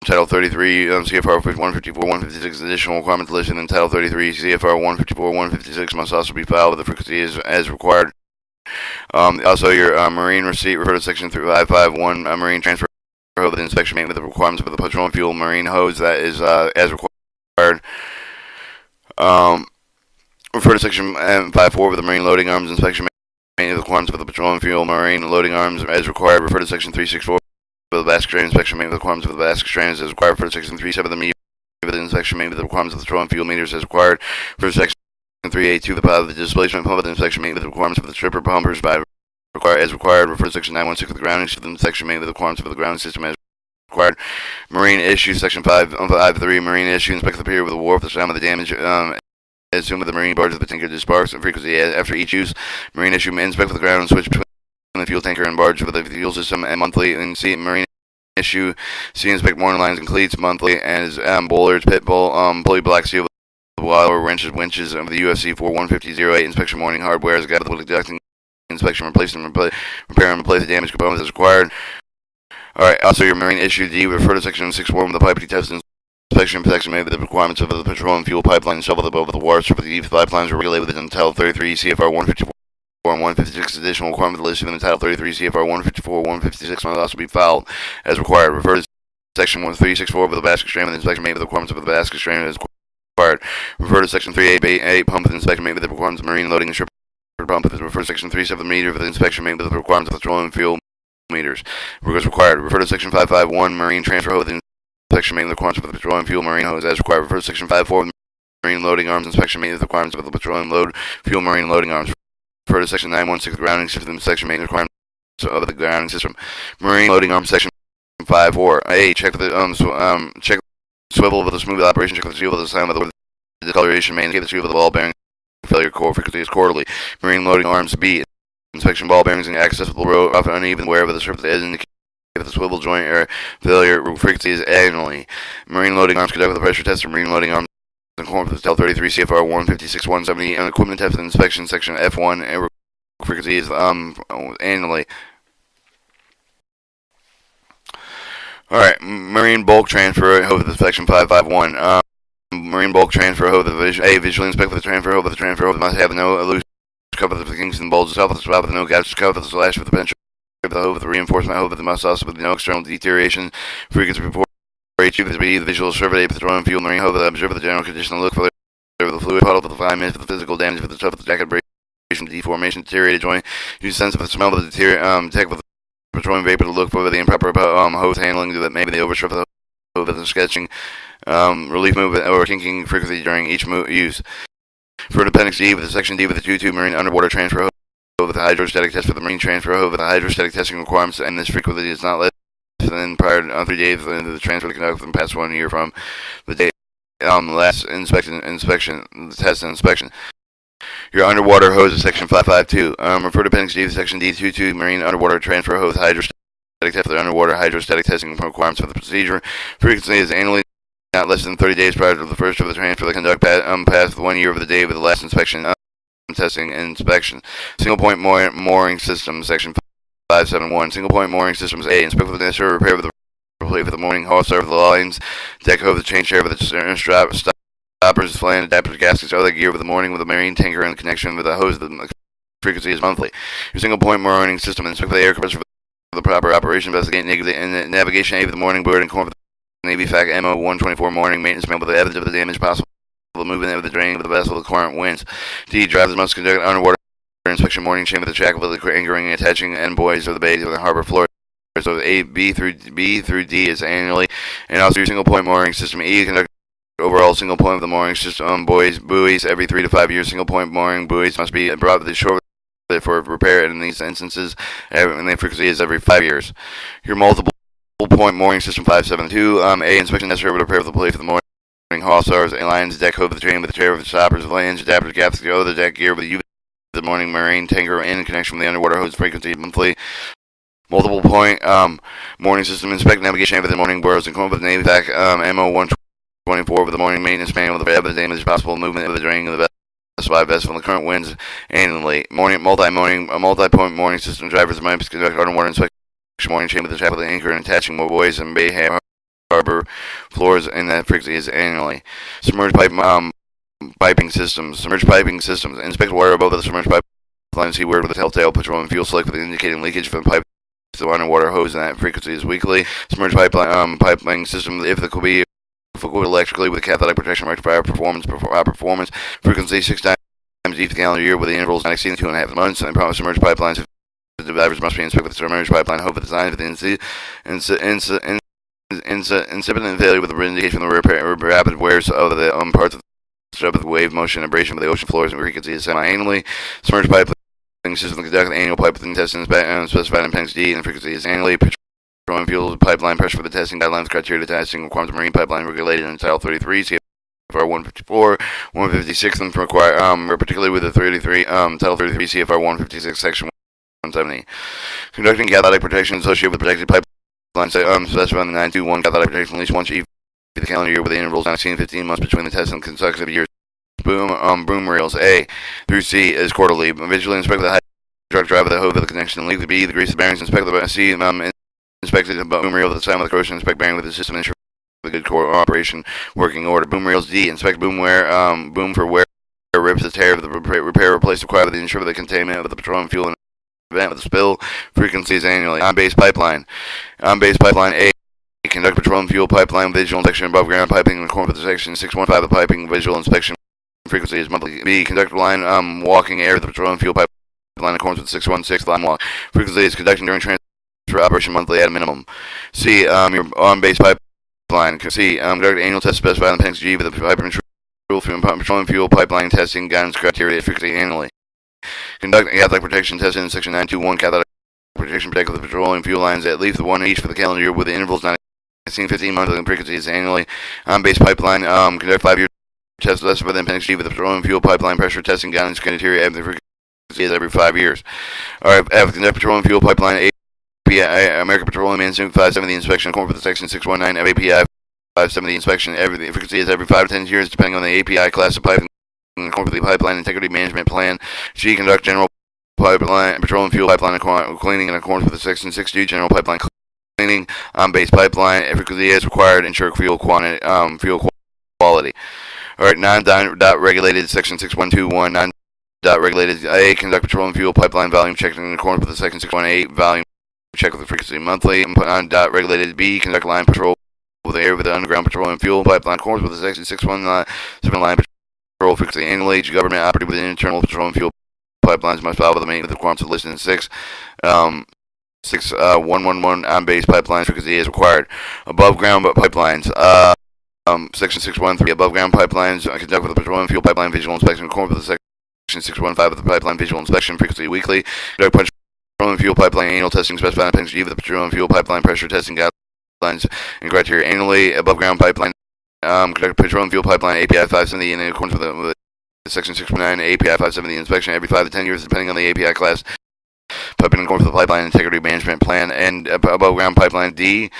Title 33 CFR 154-156 additional requirements listed in Title 33 CFR 154-156 must also be filed with the frequency as required. Also, your marine receipt refer to section 551 marine transfer with the inspection maintenance with the requirements of the petroleum fuel marine hose that is as required. Refer to section 54 with the marine loading arms inspection maintenance requirements for the petroleum fuel marine loading arms as required. Refer to section 364 with the basket strain inspection maintenance requirements for the basket strains as required. Refer to section 37 of the meter with the inspection maintenance requirements of the petroleum fuel meters as required. Refer to section 382 the pilot of the displacement pump with the inspection maintenance requirements for the stripper pumpers as required. Refer to section 916 with the grounding system inspection maintenance requirements for the grounding system as required. Marine issue section 5.3 marine issue inspect the pier with the wharf the time of the damage assume with the marine barge of the tanker sparks and frequency after each use. Marine issue inspect with the ground switch between the fuel tanker and barge with the fuel system and monthly. And C marine issue C inspect mooring lines and cleats monthly as bowlers pit bull pulley black seal wire winches of the UFC 4150-08 inspection mooring hardware as guided with the conducting inspection repair and replace the damaged components as required. Alright, also your marine issue D refer to section 6.1 with the piping test inspection protection made with the requirements of the petroleum fuel pipeline shoveled above the water surface. The pipelines are regulated within Title 33 CFR 154 and 156 additional requirements listed in Title 33 CFR 154-156 must also be filed as required. Refer to section 1364 with the basket strain with the inspection made with the requirements of the basket strain as required. Refer to section 388 pump with the inspection made with the requirements of marine loading and stripper pump. Refer to section 37 meter with the inspection made with the requirements of petroleum fuel meters as required. Refer to section 551 marine transfer hose with inspection made with the requirements of the petroleum fuel marine hose as required. Refer to section 54 marine loading arms inspection made with the requirements of the petroleum fuel marine loading arms. Refer to section 916 grounding system inspection made with the requirements of the grounding system. Marine loading arms section 54 A check the check swivel with a smooth operation. Check the seal with the sign of the discoloration main. Get the seal with the ball bearing failure core frequency is quarterly. Marine loading arms B inspection ball bearings and accessible road often uneven wherever the surface is indicated if the swivel joint or failure frequency is annually. Marine loading arms conduct with a pressure test for marine loading arms in accordance with Title 33 CFR 156-170 and equipment test inspection section F1 and frequency is annually. Alright, marine bulk transfer, HOVA section 551. Marine bulk transfer, HOVA, visually inspect for the transfer, HOVA, the transfer, HOVA must have no illusion cover the Kingston bulge itself with the swab with no gaps, cover the slash with the penetrative of the HOVA, the reinforcement HOVA, the must also with no external deterioration, frequency report, the visual survey, petroleum fuel, marine HOVA, the observer the general condition, look for the fluid puddle for the 5 minutes, for the physical damage, for the stuff, for the jacket abrasion, deformation, deteriorated joint, use sense of the smell of the detect with the petroleum vapor to look for the improper hose handling that maybe the overstrip of the HOVA, the sketching, relief movement or kinking frequency during each use. For appendix D with the section D with the 2-2 marine underwater transfer HOVA with the hydrostatic test for the marine transfer HOVA with the hydrostatic testing requirements, and this frequency is not less than prior to 3 days of the transfer to conduct from the past 1 year from the date last inspection, the test and inspection. Your underwater hose is section 552. Refer to appendix D to section D22 marine underwater transfer hose hydrostatic test for the underwater hydrostatic testing requirements for the procedure. Frequency is annually not less than 30 days prior to the first of the transfer. The conduct past 1 year of the day of the last inspection, testing, and inspection. Single point mooring system, section 571. Single point mooring systems A. Inspect for the necessary repair of the plate for the mooring, hawser for the lines, deck hove, the chain share for the stern stoppers, flange, adapters, gaskets, other gear with the mooring with the marine tanker and connection with the hose. The frequency is monthly. Your single point mooring system. Inspect for the air compressor for the proper operation. Investigate navigation aid with the mooring board and corn. Navy FAC MO 124 mooring maintenance man with the evidence of the damage possible, the movement of the drain of the vessel, the current winds. D. Drivers must conduct underwater inspection mooring chain with the shackle with the anchoring and attaching end buoys of the bays of the harbor floor. So B through D is annually, and also your single point mooring system. E. Conduct overall single point of the mooring system buoys every 3 to 5 years. Single point mooring buoys must be brought to the shore for repair in these instances, and the frequency is every 5 years. Your multiple point mooring system 572. A. Inspection necessary to repair the plate for the mooring hawsers, lines, deck hove, the train with the chair with the stoppers, flange, adapters, gaps, the other deck gear with the the mooring marine tanker in connection with the underwater hose frequency monthly. Multiple point mooring system inspect navigation with the mooring burrows and come with the Navy FAC MO 124 with the mooring maintenance manual with the damage possible movement of the drain of the vessel and the current winds annually. Multi-point mooring system drivers must conduct underwater inspection mooring chain with the shaft of the anchor and attaching more buoys and bay harbor floors, and that frequency is annually. Submerged piping systems. Inspect water above the submerged pipeline. See where with the telltale petroleum fuel slick with indicating leakage from the pipe to the underwater hose, and that frequency is weekly. Submerged piping system. If it could be electrically with cathodic protection rectifier performance frequency 6 times each calendar year with the intervals not exceeding 2.5 months, and promise submerged pipelines. The divers must be inspected with the submerged pipeline HOVA design for the incipient failure with the indication of the rapid wears of the parts of the wave motion abrasion of the ocean floors and frequency is semi-annually. Submerged pipeline system conduct annual pipeline testing specified in appendix D, and the frequency is annually. Petroleum fuel pipeline pressure for the testing guidelines, criteria testing requirements of marine pipeline regulated in Title 33 CFR 154, 156, and require particularly with the 33 Title 33 CFR 156 Section 170. Conducting cathodic protection associated with protected pipeline specified in the 921 cathodic protection at least once each the calendar year with the intervals not exceeding 15 months between the test and consecutive years. Boom reels A through C is quarterly. Visually inspect the hydraulic drive of the hove of the connection and leak the B, the grease, the bearings, inspect the C, inspected the boom reel at the time of the corrosion, inspect bearing with the system, ensure the good core operation working order. Boom reels D, inspect boom for wear, rips the tear of the repair, replace required with the ensure the containment of the petroleum fuel and event with the spill frequencies annually. On-base pipeline A. Conduct petroleum fuel pipeline visual inspection above ground piping in accordance with section 615 of the piping visual inspection frequency is monthly. B. Conduct line walking air of the petroleum fuel pipeline in accordance with 616 line walk frequency is conducting during transfer operation monthly at a minimum. C. Your on-base pipeline. C. Conduct annual test specified in appendix G with the petroleum fuel pipeline testing guidance criteria frequency annually. Conduct cathodic protection testing in section 921 cathodic protection protect with the petroleum fuel lines at least one each for the calendar year with the intervals not exceeding 15 months and frequencies annually. On-base pipeline conduct 5-year test specified in appendix G with the petroleum fuel pipeline pressure testing guidance criteria at the frequency is every 5 years. Alright, F. Conduct petroleum fuel pipeline API American Petroleum Institute 570 inspection according with section 619 of API 570 inspection. Every frequency is every 5 to 10 years depending on the API class of pipe and according with the pipeline integrity management plan. G. Conduct general pipeline petroleum fuel pipeline cleaning in accordance with the section 6G general pipeline cleaning on base pipeline frequency as required. Ensure fuel quantity, fuel quality. All right, non-dot regulated section 6121 non-dot regulated A, conduct petroleum fuel pipeline volume checking in accordance with the section 618 volume check with the frequency monthly. Non-dot regulated B, conduct line patrol with the air with the underground petroleum fuel pipeline in accordance with the section 617 line patrol frequency annually. Each government operated within internal petroleum fuel pipelines must follow the maintenance requirements listed in 111 on base pipelines frequency is required. Above ground pipelines. Section 613, above ground pipelines conduct with the petroleum fuel pipeline visual inspection in accordance with the section 615 of the pipeline visual inspection frequency weekly. Conduct petroleum fuel pipeline annual testing specified in G of the petroleum fuel pipeline pressure testing guidelines and criteria annually. Above ground pipeline conduct petroleum fuel pipeline API 570 in accordance with the section 619 API 570 inspection every 5 to 10 years depending on the API class. Pipeline in accordance with the pipeline integrity management plan. And above ground pipeline D,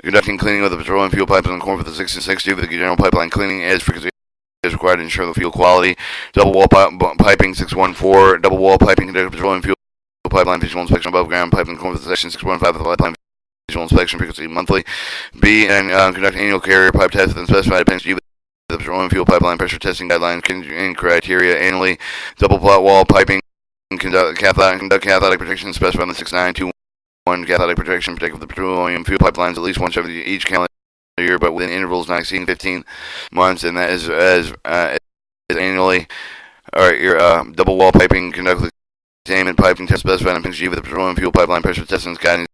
conducting cleaning of the petroleum fuel pipeline in accordance with the 662 for the general pipeline cleaning as frequency is required to ensure the fuel quality. Double wall piping 614, double wall piping conduct petroleum fuel pipeline visual inspection above ground piping in accordance with the section 615 of the pipeline visual inspection frequency monthly. B, and conduct annual carrier pipe tests within specified appendix G the petroleum fuel pipeline pressure testing guidelines and criteria annually. Double plot wall piping conduct cathodic protection specified in the 6921 cathodic protection protect the petroleum fuel pipelines at least once every each calendar year, but within intervals not exceeding 15 months, and that is annually. All right, your double wall piping conduct the containment piping test specified in appendix G with the petroleum fuel pipeline pressure testing guidelines.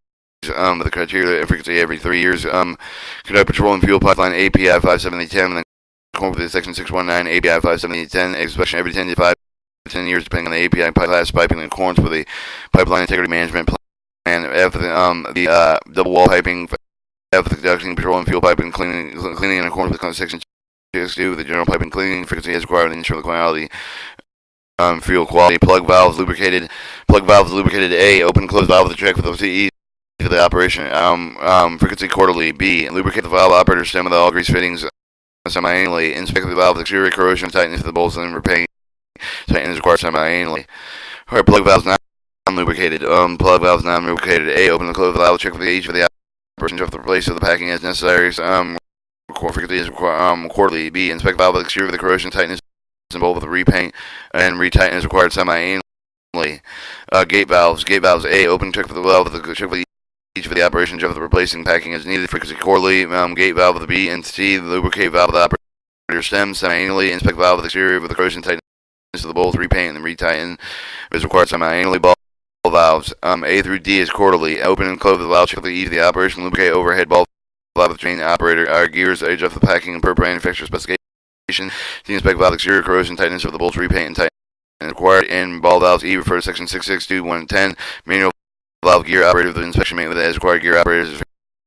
With the criteria and frequency every 3 years. Conduct petroleum fuel pipeline API 57010 and then according with section 619 API 57010 inspection every 10 to 5 to 10 years depending on the API class piping in accordance with the pipeline integrity management plan. After the double wall piping, after the conducting petroleum fuel piping cleaning in accordance with section 662 the general piping cleaning frequency is required to ensure the quality. Fuel quality. Plug valves lubricated. A, open closed valve with the check for the CE for the operation. Frequency quarterly. B, lubricate the valve operator stem with all grease fittings semi-annually. Inspect the valve exterior corrosion tightness of the bolts and repair tightness required semi-annually. Alright, plug valves non-lubricated. Plug valves non-lubricated. A, open and close the valve check for the age for the operation of the replace of the packing as necessary. Frequency is quarterly. B, inspect valve exterior for the corrosion tightness involved with the repaint and retighten is required semi-annually. Gate valves. A, open check for the valve check for the each for the operation of the replacing packing as needed. Frequency quarterly. Gate valve of the B and C. Lubricate valve of the operator stem semi-annually. Inspect valve of the exterior with the corrosion tightness of the bolts. Repaint and retighten is required semi-annually. Ball valves. A through D is quarterly. Open and close the valve. Check for the each of the operation. Lubricate overhead ball valve of the train operator. Gears age of the packing and per manufacturer specification. The inspect valve exterior corrosion tightness of the bolts. Repaint and tighten required. In ball valves E refer to section 662 110 manual valve gear operator with the inspection maintenance as required. Gear operators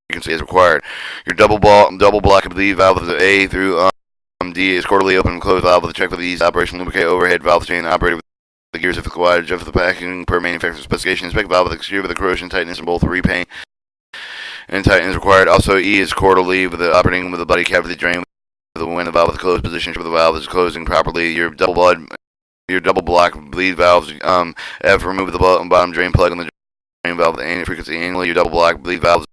frequency as required. Your double block of the valve of the A through D is quarterly. Open and close valve with the check for the ease operation. Lubricate overhead valve chain operator with the gears if required. Adjust the packing per manufacturer specification. Inspect valve with the exterior with the corrosion tightness and both repaint and tighten is required. Also E is quarterly with the operating with the body cavity drain when the valve is closed position for the valve is closing properly. Your double block bleed valves. F, remove the bottom drain plug on the drain valve the frequency annually. Your double block bleed valves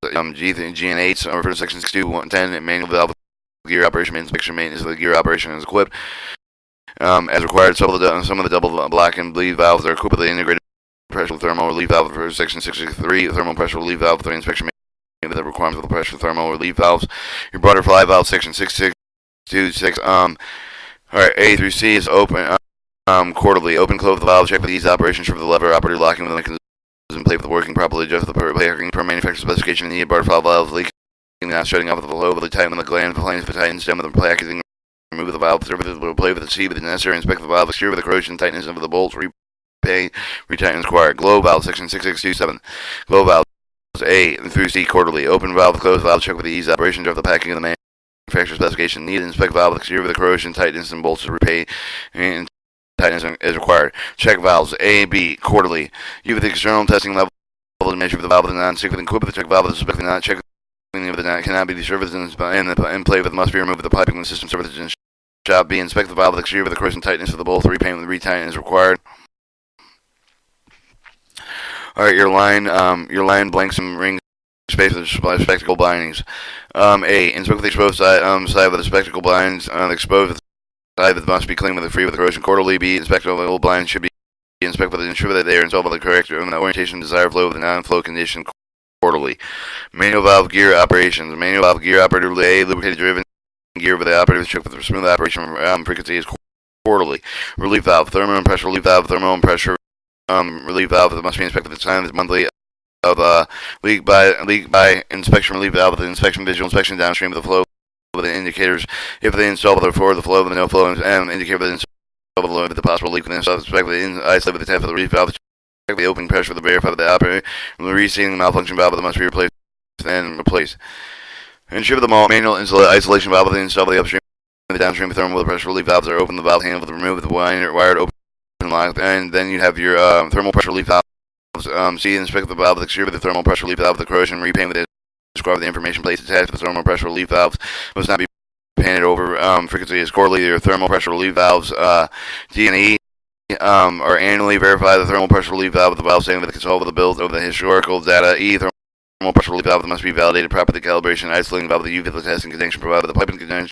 G and H refer to section 62 110 manual valve gear operation inspection maintenance of the gear operation is equipped as required. Some of the double block and bleed valves are equipped with the integrated pressure thermal relief valve for section 63 thermal pressure relief valve for the inspection maintenance the requirements of the pressure thermal relief valves. Your butterfly valve section 6626 alright, A through C is open quarterly. Open close the valve check for these operations for the lever operator locking with the mechanism in place for the working properly. Adjust the packing per manufacturer specification. The butterfly valve leaking not shutting off with the low, but the tighten the gland, the planes, the tighten stem with the packaging. Remove the valve, surface will play with the C with the necessary. Inspect the valve exterior with the corrosion tightness of the bolts. Repaint, retighten required. Glow valve section 6627. Glow valve A through C quarterly. Open valve, close valve check with the ease operation of the packing of the manufacturer specification. Needed inspect valve exterior with the corrosion tightness and bolts to repaint and tightness is required. Check valves A, B quarterly. You with the external testing level to measure for the valve of the non-stick with equip with the check valve of the suspected not check of the not cannot be serviced in play with must be removed with the piping the system services in shop. B, inspect the valve of the exterior with the corrosion tightness of the bolt. Repaint with retighten is required. Alright, your line blanks and rings space with the spectacle bindings. A. Inspect with the exposed side with the spectacle blinds. Exposed side that must be clean with free with corrosion quarterly. B. Inspect all the old blinds should be inspected with ensure that they are installed with the correct orientation, desired flow with the non-flow condition quarterly. Manual valve gear operations. Manual valve gear operator A. Lubricated driven gear with the operator check for smooth operation frequency is quarterly. Relief valve. Thermal and pressure relief valve. Thermal and pressure relief valve that must be inspected at the time of monthly of leak by inspection relief valve with the inspection visual inspection downstream of the flow with the indicators if they install with the flow with the no flow and indicate with the install with the load of the possible leak within inspect with the isolate with the tap of the relief valve check the open pressure with the verify with the operator resealing the malfunction valve that must be replaced and replaced. Ensure the manual isolation valve with the install with the upstream and the downstream thermal with the pressure relief valves are open the valve handle with the remove the wired open lock and then you have your thermal pressure relief valve. C. Inspect the valve with exterior with the thermal pressure relief valve with the corrosion repaint with the describe the information placed attached to the thermal pressure relief valves must not be painted over. Frequency is quarterly. Your thermal pressure relief valves D and E are annually. Verify the thermal pressure relief valve with the valve statement with the consult with the build of the historical data. E. Thermal pressure relief valve must be validated properly calibration isolating valve with the UV for the testing connection provided with the piping connection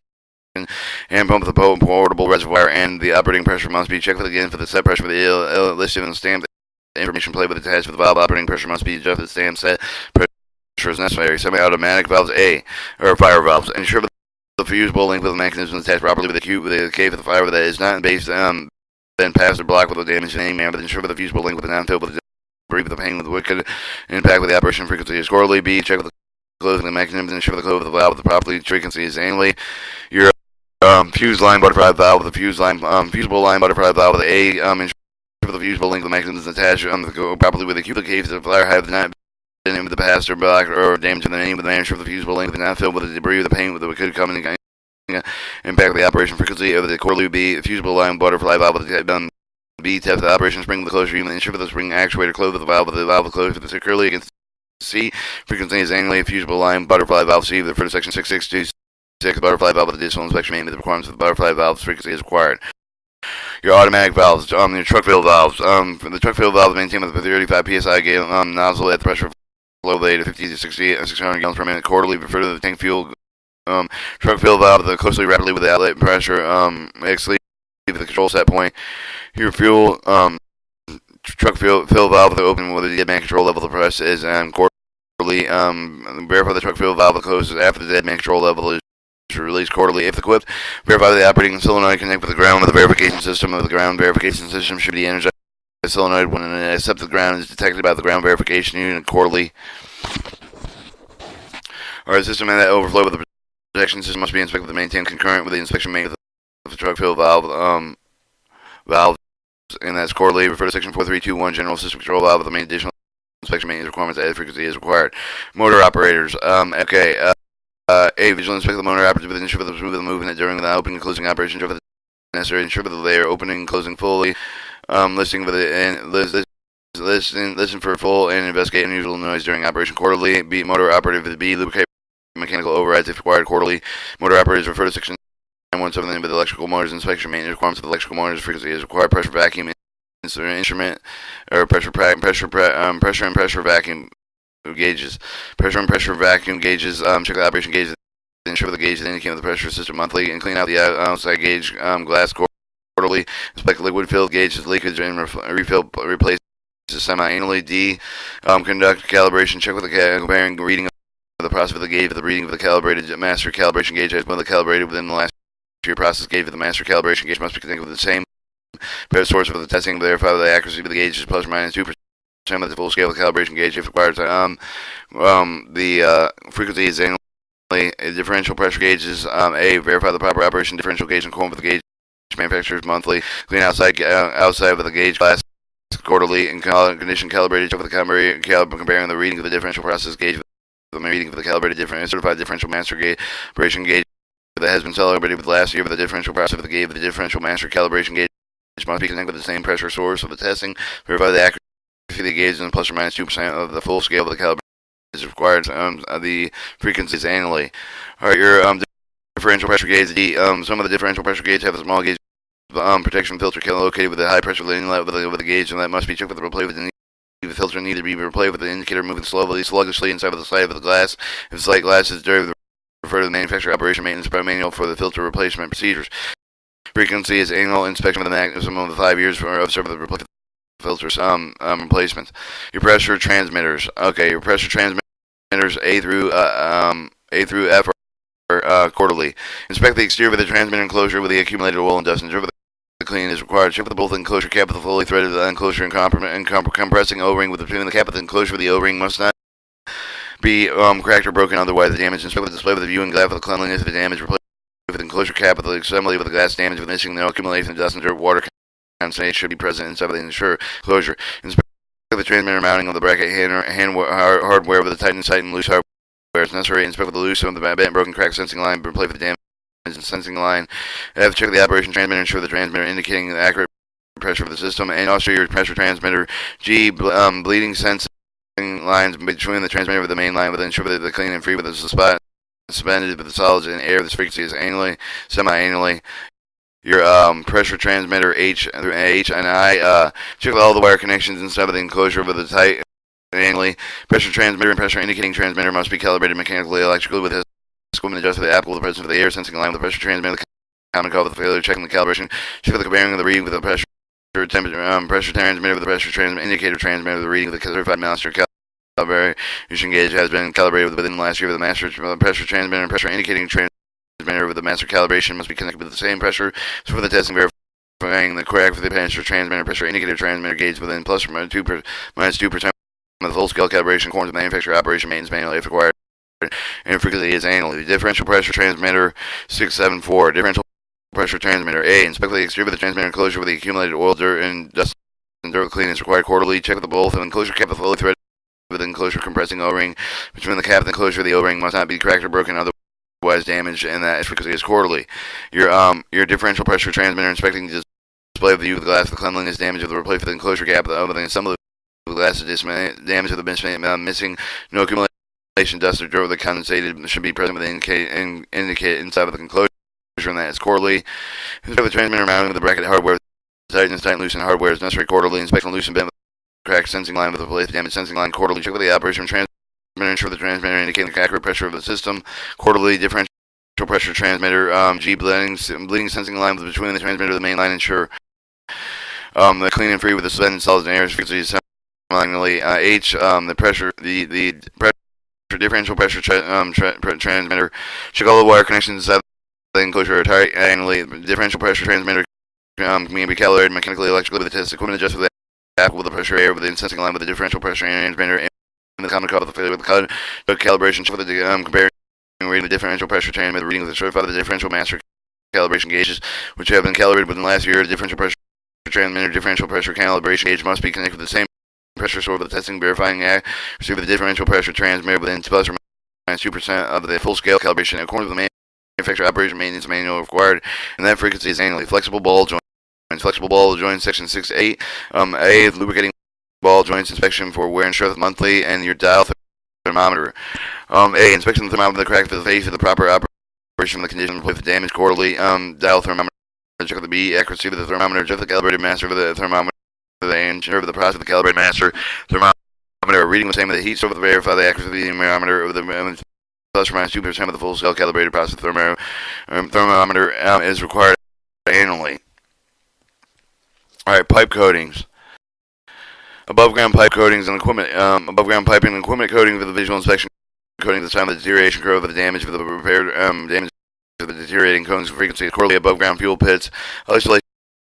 and pump with the portable reservoir and the operating pressure must be checked again for the set pressure with the listed and stamped. The information plate with attached with the valve operating pressure must be adjusted. Stamp set pressure is necessary. Semi-automatic valves A or fire valves. Ensure that the fusible link with the mechanism is attached properly with the K for the fire that is not based then pass or block with the damage in any manner. But ensure that the fusible link with the non-filled with the debris with the pain with the wicked impact with the operation frequency is quarterly. B. Check with the closing the mechanism. Ensure the close of the valve with the properly frequency is annually. Your fuse line butterfly valve with the fusible line butterfly valve with the A. Ensure for the fusible link, the mechanism is attached properly with the cubic caves of the fire have not been in with the past or block or damage to the name of the manager of the fusible link, not filled with the debris or the paint with the could come in impact the operation frequency of the quarterly B fusible line butterfly valve with the B test the operation spring with the closure unit ensure for the spring actuator closed with the valve closed with the securely against C frequency is annually fusible line butterfly valve C the first section 6626 butterfly valve with additional inspection made with the requirements of the butterfly valve frequency is required. Your automatic valves, your truck fill valves. The truck fill valve is maintained with a 35 psi nozzle at the pressure flow rate of 50 to 60 600 gallons per minute quarterly. Refer to the tank fuel truck fill valve closely rapidly with the outlet pressure. Leave the control set point. Your fuel truck fill valve open with the dead man control level. The press is quarterly. Verify the truck fill valve closes after the dead man control level is released quarterly if equipped. Verify the operating solenoid connect with the ground with the verification system. Of the ground verification system should be energized by the solenoid when an accepted ground is detected by the ground verification unit quarterly. Or a system that overflow with the protection system must be inspected and maintained concurrent with the inspection made of the truck fill valve valves, and that's quarterly. Refer to section 4321 general system control valve with the main additional inspection maintenance requirements as frequency is required. Motor operators. A. Visual inspect the motor operator with ensure the smooth movement during the opening and closing operation. Ensure that necessary. Ensure that they are opening and closing fully. Listen for full and investigate unusual noise during operation quarterly. B. Motor operator with B. Lubricate mechanical overrides if required quarterly. Motor operators refer to section 917 with electrical motors inspection maintenance requirements of electrical motors frequency is required. Pressure vacuum instrument or pressure and pressure vacuum gauges. Pressure and pressure vacuum gauges. Check the operation gauge. Ensure the gauge is indicating the pressure system monthly and clean out the outside gauge glass quarterly. Inspect liquid filled gauges, leakage and refill replace semi-annually. D. Conduct calibration. Check with the comparing reading of the process of the gauge with the reading of the calibrated master calibration gauge as well as calibrated within the last year process gauge with the master calibration gauge must be connected with the same source for the testing. Verify the accuracy of the gauge is plus or minus 2% of the full scale of the calibration gauge if required. The frequency is annually. Differential pressure gauges. A. Verify the proper operation differential gauge and with the gauge manufacturers monthly. Clean outside of the gauge glass quarterly and condition calibrated over the comparing the reading of the differential process gauge with the reading of the calibrated certified differential master calibration gauge that has been celebrated with last year with the differential process of the gauge. The differential master calibration gauge must be connected with the same pressure source of the testing. Verify the accuracy of the gauge and plus or minus 2% of the full scale of the calibration is required. The frequencies annually. Alright, your differential pressure gauge. Some of the differential pressure gauges have a small gauge protection filter located with a high pressure inlet with a gauge, and that must be checked with the replacement with the filter need to be replaced with the indicator moving sluggishly inside of the side of the glass. If the slide glass is dirty, refer to the manufacturer operation maintenance manual for the filter replacement procedures. Frequency is annual inspection of the maximum of 5 years of service replacement filters replacements. Your pressure transmitters. Okay, your pressure transmitters A through F are quarterly. Inspect the exterior of the transmitter enclosure with the accumulated oil and dust. Ensure that the cleaning is required. Check with both enclosure cap with the fully threaded enclosure and compressing O-ring between the cap of the enclosure with the O-ring must not be cracked or broken, otherwise the damage. Inspect the display with the viewing glass for the cleanliness of the damage. Replace with the enclosure cap with the assembly with the glass damage with missing no accumulation of dust and dirt. Water condensate should be present inside of the enclosure. Inspect the transmitter mounting of the bracket hardware with the tightened sight and loose hardware as necessary. Inspect with the loose of the bent, broken, cracked sensing line. Replace with the damage and sensing line. Have to check the operation transmitter. Ensure the transmitter indicating the accurate pressure of the system, and also your pressure transmitter. G. Bleeding sensing lines between the transmitter with the main line, with ensure that they're clean and free with the spot suspended with the solids and air. This frequency is annually, semi-annually. Your pressure transmitter H and I. Check all the wire connections inside of the enclosure with the tight annually. Pressure transmitter and pressure indicating transmitter must be calibrated mechanically, electrically with this equipment adjusted to the applicable the presence of the air sensing line with the pressure transmitter. The common call with the failure, checking the calibration. Check the bearing of the reading with the pressure transmitter with the pressure indicator transmitter with the reading of the certified master calibration gauge has been calibrated within the last year with the master pressure transmitter and pressure indicating transmitter with the master calibration must be connected with the same pressure. So for the testing, verifying the correct for the pressure transmitter, pressure indicator transmitter gauge within plus or minus 2% of the full scale calibration according to the manufacturer operation maintenance manual if required, and frequency is annually. Differential pressure transmitter 674. Differential pressure transmitter A. Inspect the exterior of the transmitter enclosure with the accumulated oil, dirt, and dust and dirt cleaning is required quarterly. Check with the both enclosure cap with fully threaded with the enclosure compressing O-ring. Between the cap and the enclosure, the O-ring must not be cracked or broken, otherwise damaged, and that frequency is quarterly. Your differential pressure transmitter inspecting the display of the view of the glass, the cleanliness damage of the replace with the enclosure cap of the assembly of the glass is damage of the missing no accumulation dust or dirt with the condensated should be present with the indicate inside of the enclosure, and that is quarterly. Inspect the transmitter mounting with the bracket hardware. Tighten and loosen hardware is necessary quarterly. Inspect and loosen bent with the cracked sensing line with the replace damaged sensing line quarterly. Check with the operation transmitter. Ensure the transmitter indicating the accurate pressure of the system quarterly. Differential pressure transmitter G. Bleeding sensing line between the transmitter and the main line. Ensure the clean and free with the suspended solids and air frequency semi-annually. H. The pressure differential pressure transmitter. Check all the wire connections inside the enclosure are tight annually. The differential pressure transmitter can be calibrated mechanically, electrically with the test equipment adjusted with the applicable pressure air with the sensing line with the differential pressure transmitter and the common call with the failure with the calibration. Check with the comparing reading the differential pressure transmitter reading with the certified the differential master calibration gauges which have been calibrated within the last year. The differential pressure transmitter differential pressure calibration gauge must be connected with the same pressure source for the testing, verifying accuracy of the differential pressure transmitter within plus or minus 2% of the full scale calibration according to the manufacturer operation maintenance manual required, and that frequency is annually. Flexible ball joints. Flexible ball joints section 6.8. A. Lubricating ball joints inspection for wear and strength monthly, and your dial thermometer. A. Inspection of the thermometer, the crack for the face of the proper operation of the condition with the damage quarterly. Dial thermometer. Check the B. Accuracy of the thermometer. Check the calibrated master of the thermometer. And ensure the process of the calibrated master thermometer reading the same of the heat source to verify the accuracy of the thermometer of the plus or minus 2% of the full scale calibrated process thermometer is required annually. Alright, pipe coatings. Above ground pipe coatings and equipment, above ground piping and equipment coating for the visual inspection coating at the time of the deterioration curve of the damage for the repaired damage of the deteriorating coatings frequency. Quarterly above ground fuel pits, isolation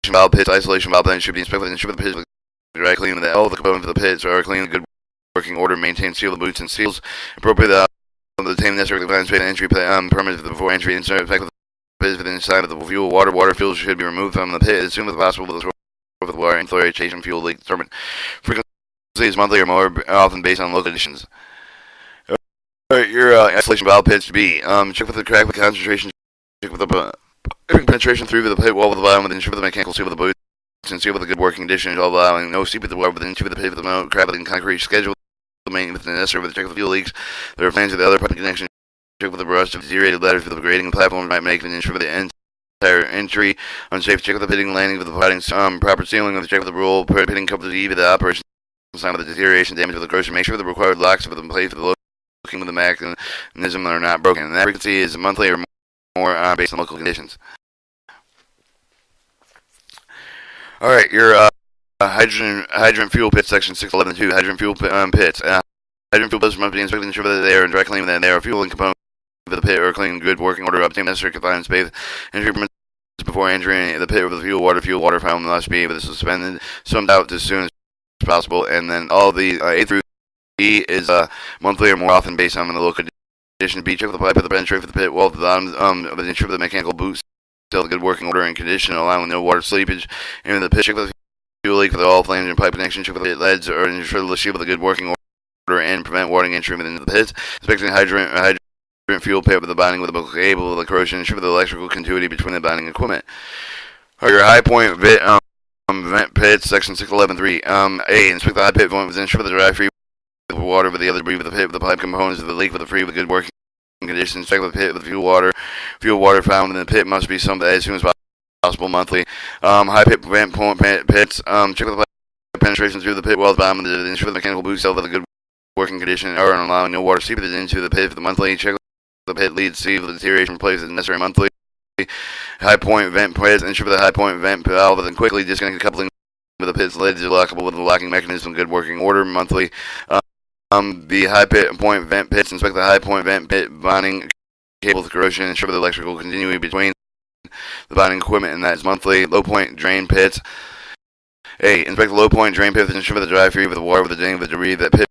valve pits, isolation valve pits should be inspected and ensure the pits dry clean that all the components of the pits are clean in good working order. Maintain seal the boots and seals appropriately. Obtain necessary compliance with entry permits before entry. Inspect the pits within the inside of the fuel. Water fuels should be removed from the pit as soon as possible with the water and fluoridation fuel leak determined. Frequency is monthly or more often based on local conditions. Your isolation valve pits B. Check with the crack with concentration. Check with the penetration through the pit wall with the bottom with ensure the mechanical seal with the boots and seal with a good working condition, all allowing no seep with the water within 2 of the pit with the moat, crack with concrete. Schedule the maintenance with the necessary with the check with the fuel leaks. There are plans of the other piping connection. Check with the rust of deteriorated ladders with the grading platform might make and ensure the entire entry unsafe. Check with the pitting landing with the providing proper sealing with the check with the rule pitting coupled to the operation sign of the deterioration, damage, or the corrosion. Make sure the required locks for the plate for the looking of the mechanism are not broken. And that frequency is monthly or more based on local conditions. All right, your hydrant fuel pit section 611.2. Hydrant fuel pits. Hydrant fuel pits must be inspected to ensure that they are in dry cleaning, that they are fueling components of the pit or clean, good working order, obtain necessary compliance space, entry permits before entering the pit with the fuel water fountain must be suspended, swimmed out as soon as possible, and then all the A through E is monthly or more often based on the local condition. B, check the pipe of the penetrate for the pit wall at the bottom of the ensure the mechanical boot still in good working order and condition, allowing no water seepage into the pit. Check the fuel leak for the all flange and pipe connection. Check for the pit leads or ensure the shield with a good working order and prevent water entry into the pit. Inspecting hydrant fuel pit with the binding with the cable, the corrosion, ensure the electrical continuity between the binding equipment. Your high point vent pits, section 611.3. A, inspect the high pit point with ensure the dry free with water with the other debris with the pit with the pipe components of the leak with the free with good working conditions. Check the pit with fuel water found in the pit must be sumped as soon as possible monthly. High pit vent point pits. Check the pipe penetration through the pit wall at the bottom to ensure the mechanical boot cell with a good working condition or allowing no water seepage into the pit for the monthly. Check the pit leads, see if the deterioration place is necessary monthly. High point vent pits, ensure the high point vent valve and quickly disconnect the coupling with the pit's lids is lockable with the locking mechanism in good working order monthly. The high point vent pits, inspect the high point vent pit bonding cable with corrosion, ensure the electrical continuity between the bonding equipment, and that is monthly. Low point drain pits. A, inspect the low point drain pits, ensure the dry free with the water with the drain with the debris that pit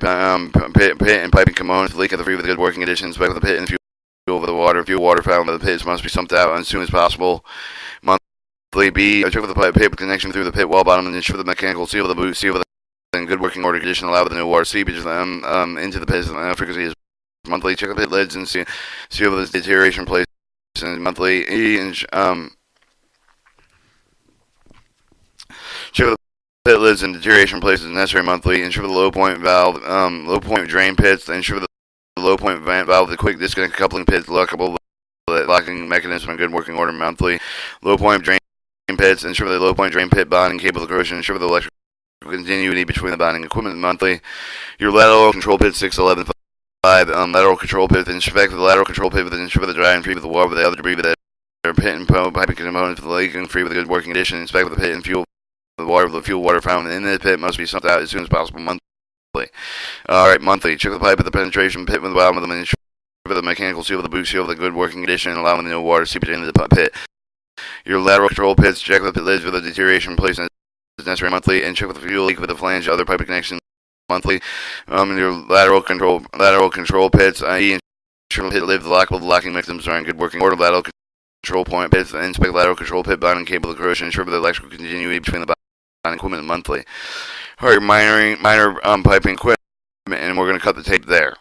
and piping components leak at the free with good working conditions. Inspect the pit and fuel with the fuel water found by the pits must be sumped out as soon as possible. Monthly. B, check with the pipe connection through the pit wall bottom and ensure the mechanical seal of the boot seal with in good working order condition, allow the no water seepage into the pit. Frequency is monthly. Check the pit lids and seal the deterioration place. And monthly. E, check the pit lids and deterioration places necessary monthly. Ensure the low point valve, low point drain pits. Ensure the low point vent valve, the quick disconnect coupling pits, lockable, the locking mechanism in good working order monthly. Low point drain pits. Ensure the low point drain pit bonding cable of corrosion. Ensure the electrical continuity between the bonding equipment monthly. Your lateral control pit 611.5. Lateral control pit. Inspect the lateral control pit with ensure the dry and free with the water with the other debris with the pit and piping components for the leak and free with a good working condition. Inspect the pit and fuel the water with the fuel water found in the pit must be sumped out as soon as possible monthly. Alright, monthly. Check the pipe at the penetration pit with the bottom of the ensure the mechanical seal of the boot seal with a good working condition, allowing no water seepage into the pit. Your lateral control pits. Check the pit lids for the deterioration place necessary monthly, and check with the fuel leak with the flange other piping connection monthly. Your lateral control pits, i.e. ensure the pit lid lockable, the locking mechanisms are in good working order. Lateral control point pits, inspect lateral control pit bonding cable of corrosion, ensure the electrical continuity between the bonding equipment monthly. Alright, minor piping equipment, and we're going to cut the tape there.